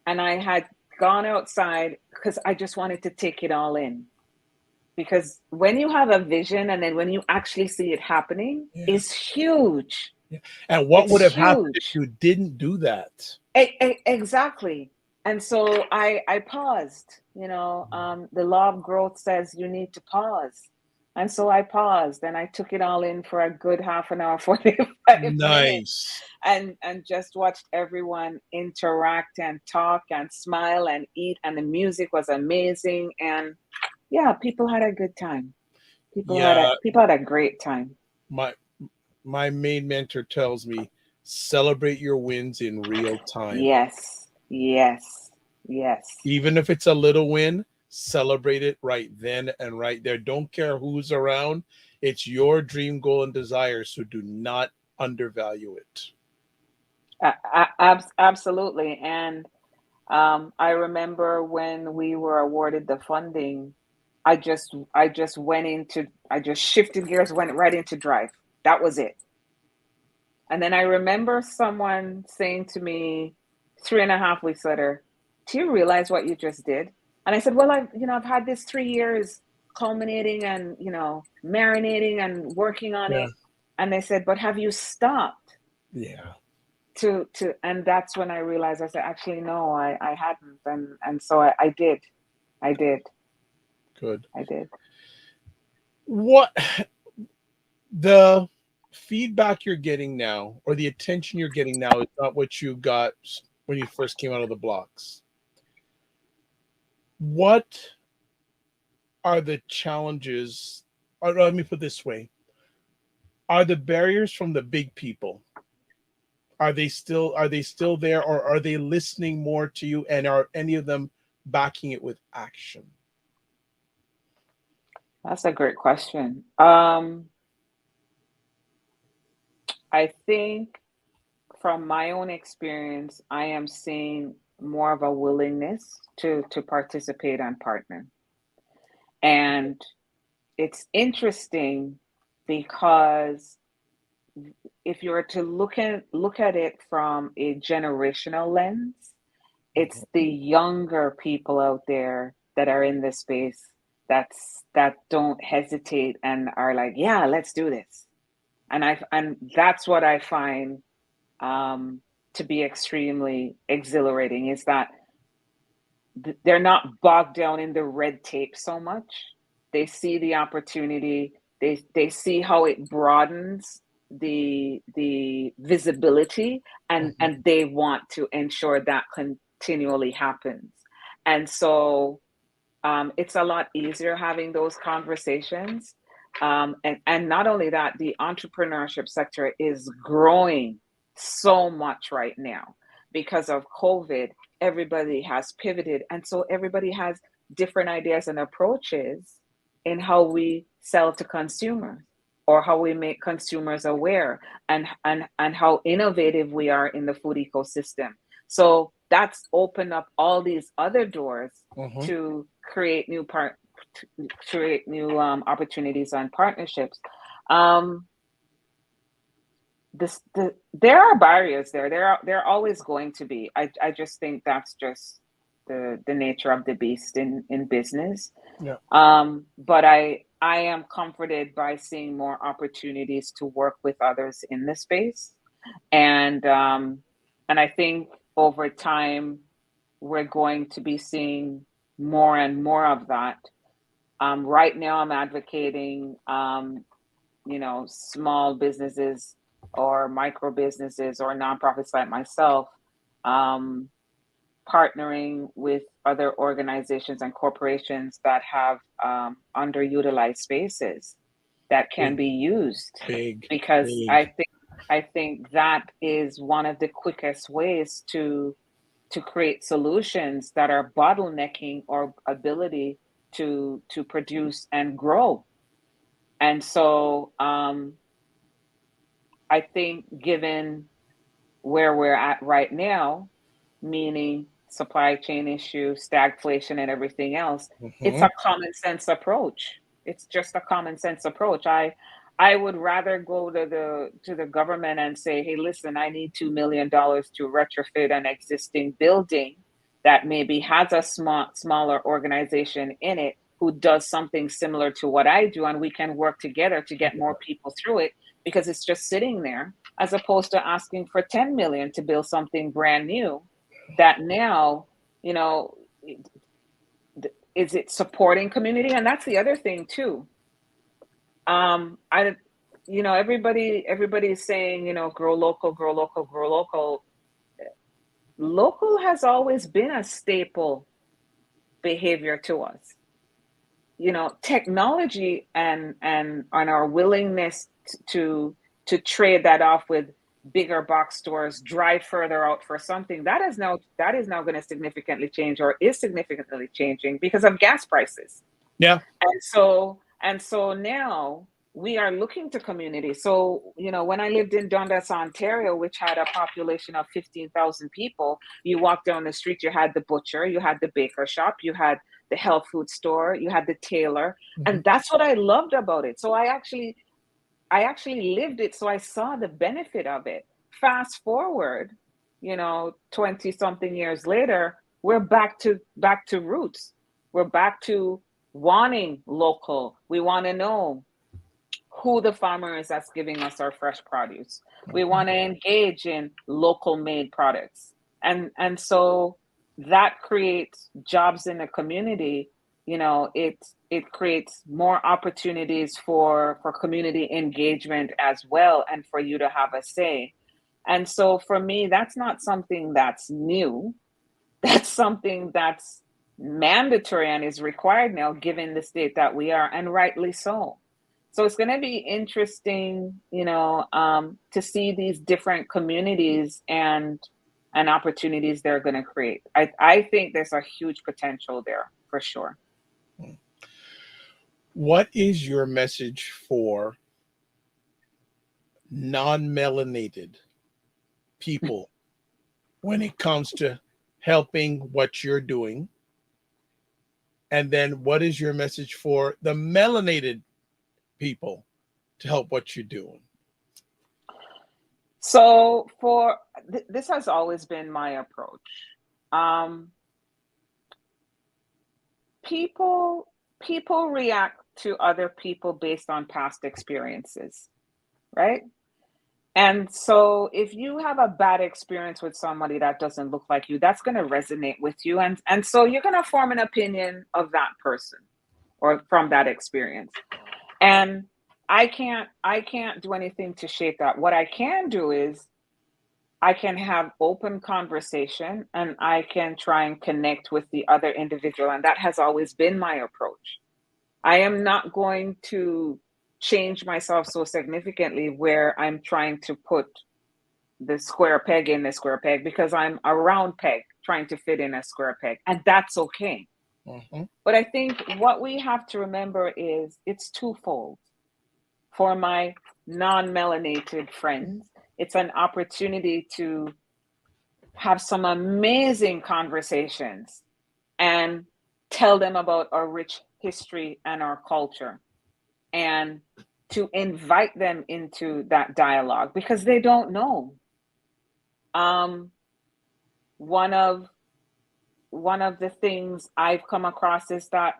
And I had gone outside because I just wanted to take it all in. Because when you have a vision and then when you actually see it happening, it's huge. Yeah. And what would have happened if you didn't do that? Exactly. And so I paused. The law of growth says you need to pause. And so I paused and I took it all in for a good half an hour, 45 minutes. And just watched everyone interact and talk and smile and eat. And the music was amazing. And yeah, people had a good time. People had a great time. My main mentor tells me, celebrate your wins in real time. Yes. Even if it's a little win, celebrate it right then and right there. Don't care who's around. It's your dream, goal, and desire, so do not undervalue it. Absolutely. And I remember when we were awarded the funding, I just shifted gears, went right into drive. That was it. And then I remember someone saying to me 3.5 weeks later, do you realize what you just did? And I said, well, I've had this 3 years culminating and, marinating and working on it. And they said, but have you stopped? Yeah. and that's when I realized, I said, actually, no, I hadn't. And so I did. I did. Good. I did. What the feedback you're getting now, or the attention you're getting now, is not what you got when you first came out of the blocks. What are the challenges? Or let me put it this way: are the barriers from the big people? Are they still there, or are they listening more to you? And are any of them backing it with action? That's a great question. I think from my own experience, I am seeing more of a willingness to participate and partner. And it's interesting because if you were to look at it from a generational lens, it's the younger people out there that are in this space that don't hesitate and are like, yeah, let's do this. And that's what I find to be extremely exhilarating, is that they're not bogged down in the red tape so much. They see the opportunity. They see how it broadens the visibility, Mhm. and they want to ensure that continually happens. And so it's a lot easier having those conversations. And not only that, the entrepreneurship sector is growing so much right now because of COVID. Everybody has pivoted. And so everybody has different ideas and approaches in how we sell to consumers, or how we make consumers aware, and how innovative we are in the food ecosystem. So that's opened up all these other doors Mhm. to create new opportunities and partnerships. Um, there are barriers there. There are always going to be. I just think that's just the nature of the beast in business. Yeah. But I am comforted by seeing more opportunities to work with others in the space, and I think over time we're going to be seeing more and more of that. Right now, I'm advocating, small businesses or micro businesses or nonprofits like myself, um, partnering with other organizations and corporations that have underutilized spaces that can Big, be used, big, because big. I think that is one of the quickest ways to create solutions that are bottlenecking our ability to produce and grow. And so I think, given where we're at right now, meaning supply chain issues, stagflation, and everything else, it's Mhm. a common sense approach. It's just a common sense approach. I would rather go to the government and say, hey, listen, I need $2 million to retrofit an existing building that maybe has a smaller organization in it who does something similar to what I do, and we can work together to get more people through it, because it's just sitting there, as opposed to asking for 10 million to build something brand new that now, you know, is it supporting community? And that's the other thing too. I, everybody is saying, grow local, grow local, grow local. Local has always been a staple behavior to us. Technology and our willingness to trade that off with bigger box stores, drive further out for something, that is now going to significantly change, or is significantly changing, because of gas prices. Yeah. And so now we are looking to community. So, when I lived in Dundas, Ontario, which had a population of 15,000 people, you walk down the street, you had the butcher, you had the baker shop, you had the health food store, you had the tailor. Mhm. And that's what I loved about it. So I actually lived it. So I saw the benefit of it. Fast forward, 20 something years later, we're back to roots. We're back to wanting local. We want to know who the farmer is that's giving us our fresh produce. We want to engage in local made products. And so that creates jobs in the community. You know, it creates more opportunities for community engagement as well, and for you to have a say. And so for me, that's not something that's new. That's something that's mandatory and is required now, given the state that we are, and rightly so. So it's going to be interesting, you know, to see these different communities and opportunities they're going to create. I think there's a huge potential there for sure. What is your message for non-melanated people when it comes to helping what you're doing? And then what is your message for the melanated people to help what you're doing? So for this has always been my approach. People react to other people based on past experiences, right? And so if you have a bad experience with somebody that doesn't look like you, that's going to resonate with you. And so you're going to form an opinion of that person or from that experience. And I can't do anything to shape that. What I can do is I can have open conversation, and I can try and connect with the other individual. And that has always been my approach. I am not going to change myself so significantly where I'm trying to put the square peg in the square peg, because I'm a round peg trying to fit in a square peg, and that's okay. Mm-hmm. But I think what we have to remember is it's twofold. For my non-melanated friends, it's an opportunity to have some amazing conversations and tell them about our rich history and our culture, and to invite them into that dialogue because they don't know. One of the things I've come across is that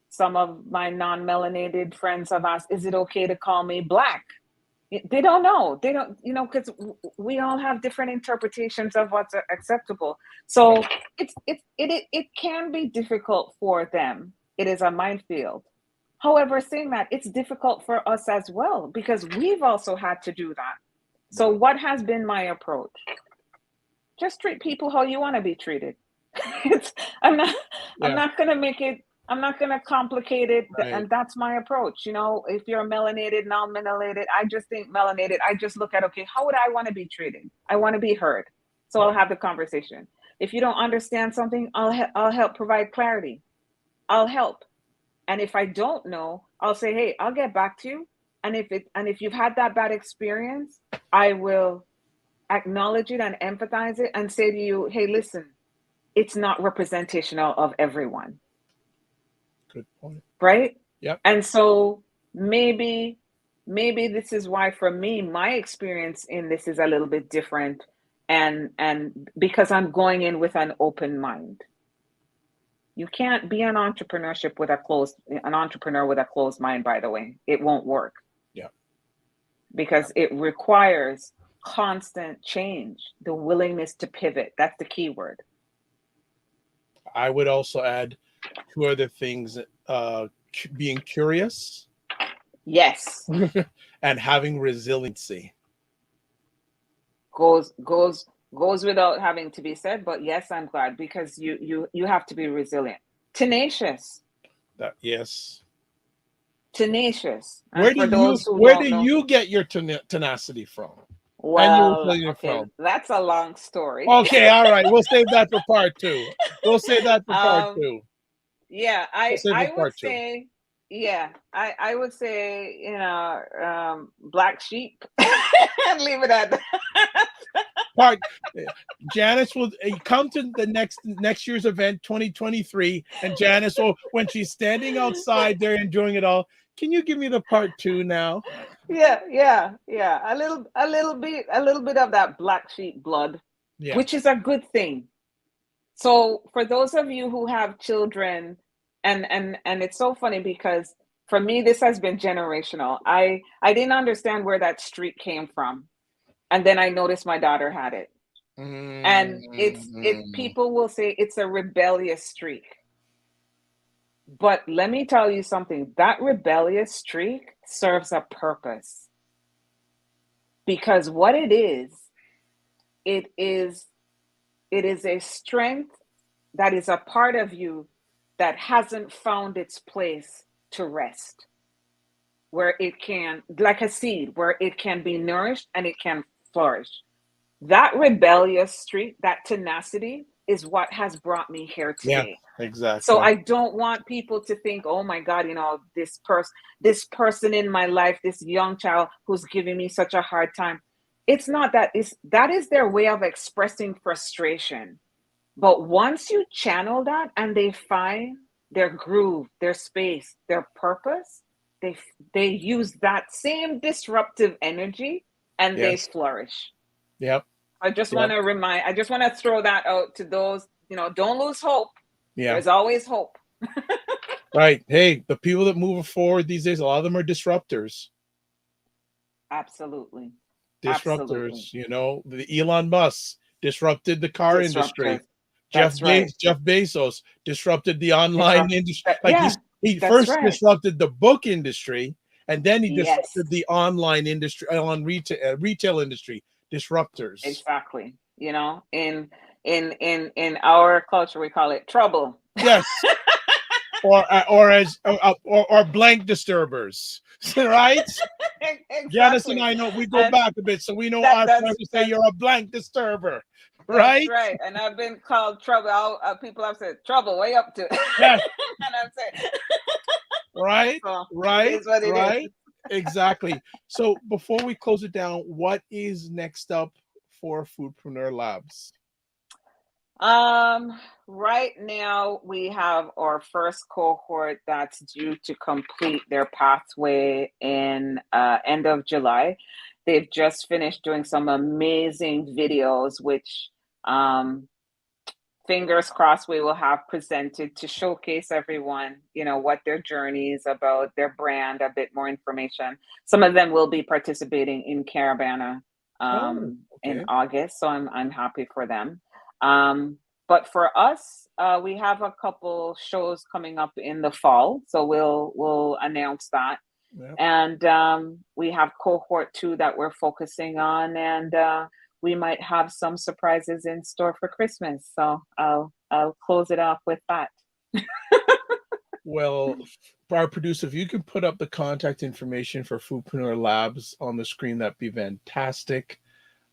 some of my non-melanated friends have asked, is it okay to call me Black? They don't know. They don't, you know, because we all have different interpretations of what's acceptable. So it can be difficult for them. It is a minefield. However, saying that, it's difficult for us as well because we've also had to do that. So what has been my approach? Just treat people how you want to be treated. I'm not going to make it, I'm not going to complicate it. Right. And that's my approach. You know, if you're melanated, non-melanated, I just think melanated, I just look at, okay, how would I want to be treated? I want to be heard. So I'll have the conversation. If you don't understand something, I'll help provide clarity. I'll help. And if I don't know, I'll say, hey, I'll get back to you. And if you've had that bad experience, I will acknowledge it and empathize it and say to you, hey, listen, it's not representational of everyone. Good point. Right? Yep. And so maybe this is why for me, my experience in this is a little bit different. And because I'm going in with an open mind. You can't be an entrepreneur with a closed mind, by the way. It won't work. Yeah. Because it requires constant change, the willingness to pivot. That's the key word. I would also add two other things, being curious. Yes. And having resiliency. Goes without having to be said, but yes, I'm glad, because you have to be resilient. Tenacious. Yes. Tenacious. Where do you get your tenacity from? Well, okay, that's a long story. Okay, all right. We'll save that for part two. Yeah, I would say, I would say, you know, black sheep, and leave it at that. Janice will come to the next year's event, 2023, and Janice will, when she's standing outside there enjoying it all, can you give me the part two now? Yeah. A little bit of that black sheep blood, which is a good thing. So for those of you who have children, and it's so funny because For me, this has been generational. I didn't understand where that streak came from, and then I noticed my daughter had it. And Mm. people will say it's a rebellious streak. But let me tell you something, that rebellious streak serves a purpose. Because what it is it is a strength that is a part of you that hasn't found its place to rest, where it can, like a seed, where it can be nourished and it can flourish. That rebellious streak, that tenacity, is what has brought me here Yeah, today. So exactly. I don't want people to think, oh my God, this person in my life, this young child who's giving me such a hard time. It's not that. That is their way of expressing frustration. But once you channel that and they find their groove, their space, their purpose, they use that same disruptive energy and they Yes. flourish. Yep. Yep. I just want to throw that out to those, don't lose hope. Yeah. There's always hope. Right. Hey, the people that move forward these days, a lot of them are disruptors. Absolutely. Absolutely. Disruptors. The Elon Musk disrupted the car Disruptors. industry. That's right. Jeff Bezos disrupted the online Disrupt industry. Like yeah, he that's first right. disrupted the book industry, and then he Yes, disrupted the online industry, on retail industry. Disruptors. exactly. In our culture we call it trouble. Yes. Or blank disturbers, right? Janice and Exactly. I know we go And back a bit, so we know that our friends that's will say that's you're a blank disturber, that's right? right. And I've been called trouble. People have said trouble way up to Yes, and I'm saying right, so it right, is what it is. right. Exactly. So before we close it down, what is next up for Foodpreneur Labs? Right now we have our first cohort that's due to complete their pathway in end of July. They've just finished doing some amazing videos, which um, fingers crossed we will have presented to showcase everyone, what their journey is about, their brand, a bit more information. Some of them will be participating in Caravana Oh, in okay. August, so I'm happy for them. But for us, we have a couple shows coming up in the fall, so we'll announce that. Yeah. And we have cohort 2 that we're focusing on, and we might have some surprises in store for Christmas. So I'll close it off with that. Well, our producer, if you can put up the contact information for Foodpreneur Labs on the screen, that'd be fantastic.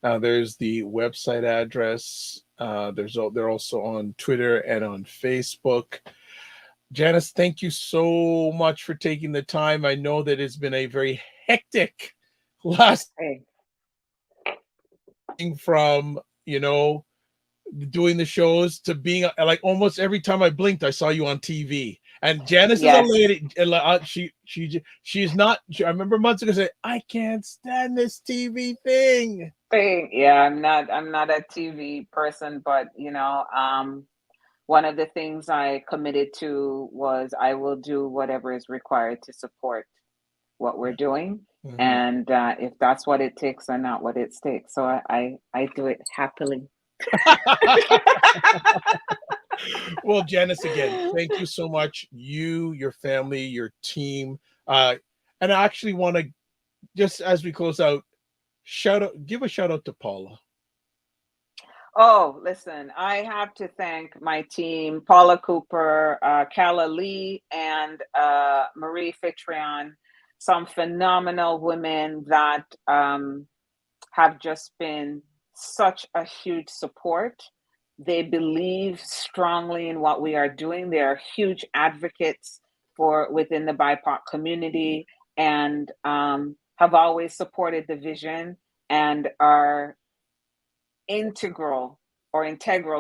There's the website address. They're also on Twitter and on Facebook. Janice, thank you so much for taking the time. I know that it's been a very hectic last Hey, thing from, doing the shows to being like almost every time I blinked, I saw you on TV. And Janice is a yes, lady. She's not. I remember months ago saying, "I can't stand this TV thing." yeah, I'm not a TV person, but one of the things I committed to was I will do whatever is required to support what we're doing. Mhm. And if that's what it takes and not what it takes. So I do it happily. Well, Janice, again, thank you so much. You, your family, your team, uh, and I actually want to, just as we close out, give a shout out to Paula. Oh, listen, I have to thank my team, Paula Cooper, Kala Lee, and Marie Fitrion, some phenomenal women that have just been such a huge support. They believe strongly in what we are doing. They are huge advocates for within the BIPOC community and have always supported the vision and are integral,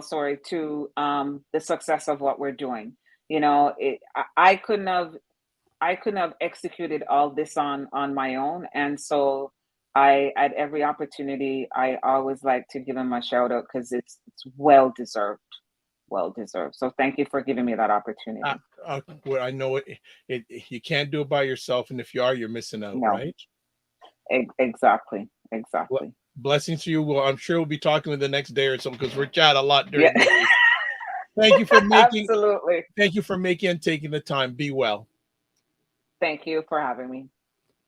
sorry, to the success of what we're doing. I couldn't have executed all this on my own, and so I, at every opportunity, I always like to give them a shout out because it's well deserved, well deserved. So thank you for giving me that Uh, opportunity. Well, I know it. You can't do it by yourself, and if you are, you're missing out, No, right? exactly, Well, exactly. blessings to you. Well, I'm sure we'll be talking with the next day or something because we're chat a lot Yeah, during the week. Thank you for making. absolutely. Thank you for making and taking the time. Be well. Thank you for having me.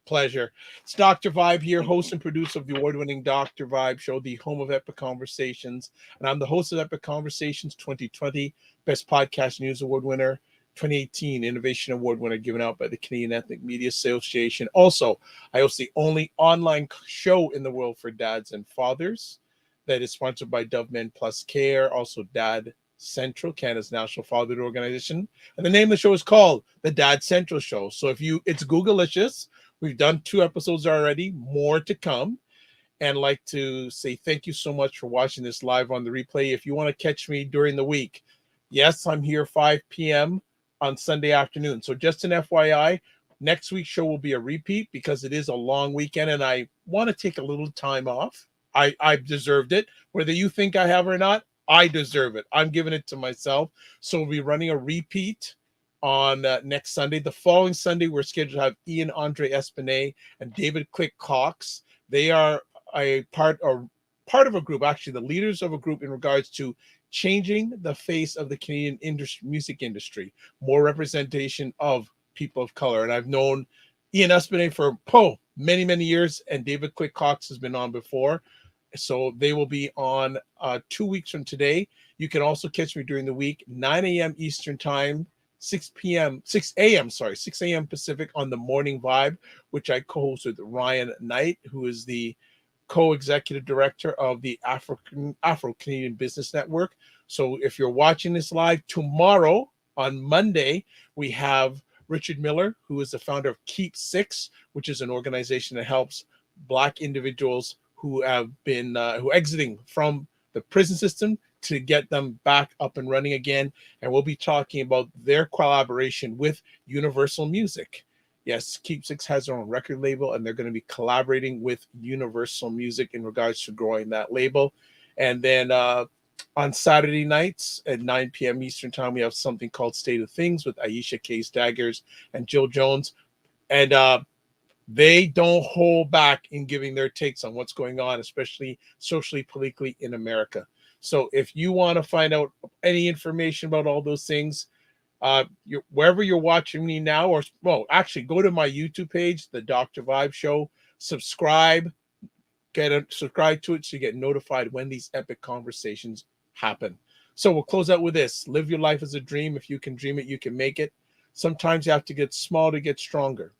Pleasure. It's Dr. Vibe here, Thank host you. and producer of the award-winning Dr. Vibe show, the home of Epic Conversations. And I'm the host of Epic Conversations 2020, Best Podcast News Award winner, 2018 Innovation Award winner given out by the Canadian Ethnic Media Association. Also, I host the only online show in the world for dads and fathers that is sponsored by Dove Men Plus Care, also Dad Central, Canada's national fatherhood organization. And the name of the show is called The Dad Central Show. So it's Googleicious. We've done 2 episodes already, more to come. And like to say thank you so much for watching this live on the replay. If you want to catch me during the week, yes, I'm here 5 p.m. on Sunday afternoon. So just an FYI, next week's show will be a repeat because it is a long weekend and I want to take a little time off. I've deserved it. Whether you think I have or not, I deserve it. I'm giving it to myself. So we'll be running a repeat on next Sunday. The following Sunday, we're scheduled to have Ian Andre Espinay and David Click Cox. They are a part of a group, actually the leaders of a group in regards to changing the face of the Canadian music industry, more representation of people of color. And I've known Ian Espinay for many, many years, and David Click Cox has been on before. So they will be on 2 weeks from today. You can also catch me during the week, 9 a.m. Eastern Time, 6 a.m. Pacific on the Morning Vibe, which I co-host with Ryan Knight, who is the co-executive director of the Afro-Canadian Business Network. So if you're watching this live tomorrow, on Monday, we have Richard Miller, who is the founder of Keep Six, which is an organization that helps Black individuals who have been exiting from the prison system to get them back up and running again. And we'll be talking about their collaboration with Universal Music. Yes, Keep Six has their own record label, and they're going to be collaborating with Universal Music in regards to growing that label. And then on Saturday nights at 9 p.m. Eastern Time, we have something called State of Things with Aisha K. Staggers and Jill Jones. And they don't hold back in giving their takes on what's going on, especially socially, politically in America. So if you want to find out any information about all those things, wherever you're watching me now, actually go to my YouTube page, The Dr. Vibe Show, subscribe to it so you get notified when these epic conversations happen. So we'll close out with this. Live your life as a dream. If you can dream it, you can make it. Sometimes you have to get small to get stronger.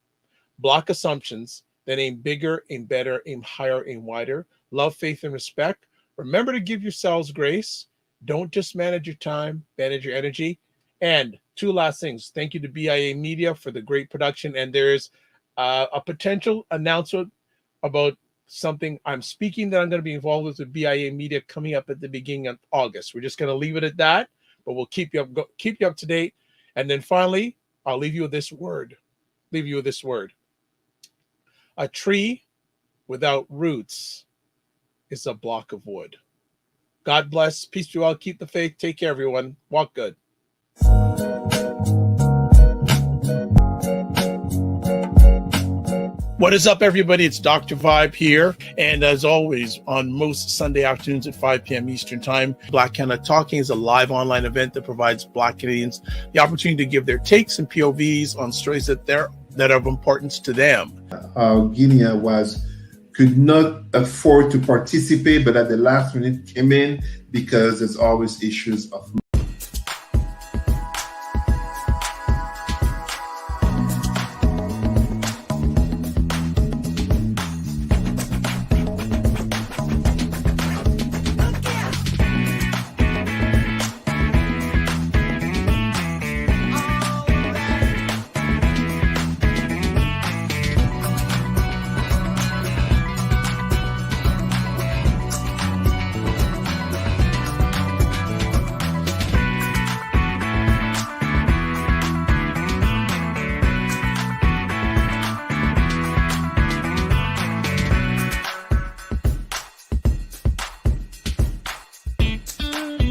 Block assumptions, then aim bigger, aim better, aim higher, aim wider. Love, faith, and respect. Remember to give yourselves grace. Don't just manage your time, manage your energy. And 2 last things. Thank you to BIA Media for the great production. And there's a potential announcement about something I'm speaking that I'm going to be involved with BIA Media coming up at the beginning of August. We're just going to leave it at that, but we'll keep you up to date. And then finally, I'll leave you with this word. A tree without roots is a block of wood. God bless. Peace be well. Keep the faith. Take care, everyone. Walk good. What is up, everybody? It's Dr. Vibe here. And as always, on most Sunday afternoons at 5 p.m. Eastern Time, Black Canada Talking is a live online event that provides Black Canadians the opportunity to give their takes and POVs on stories that are of importance to them. Guinea could not afford to participate, but at the last minute came in because there's always issues of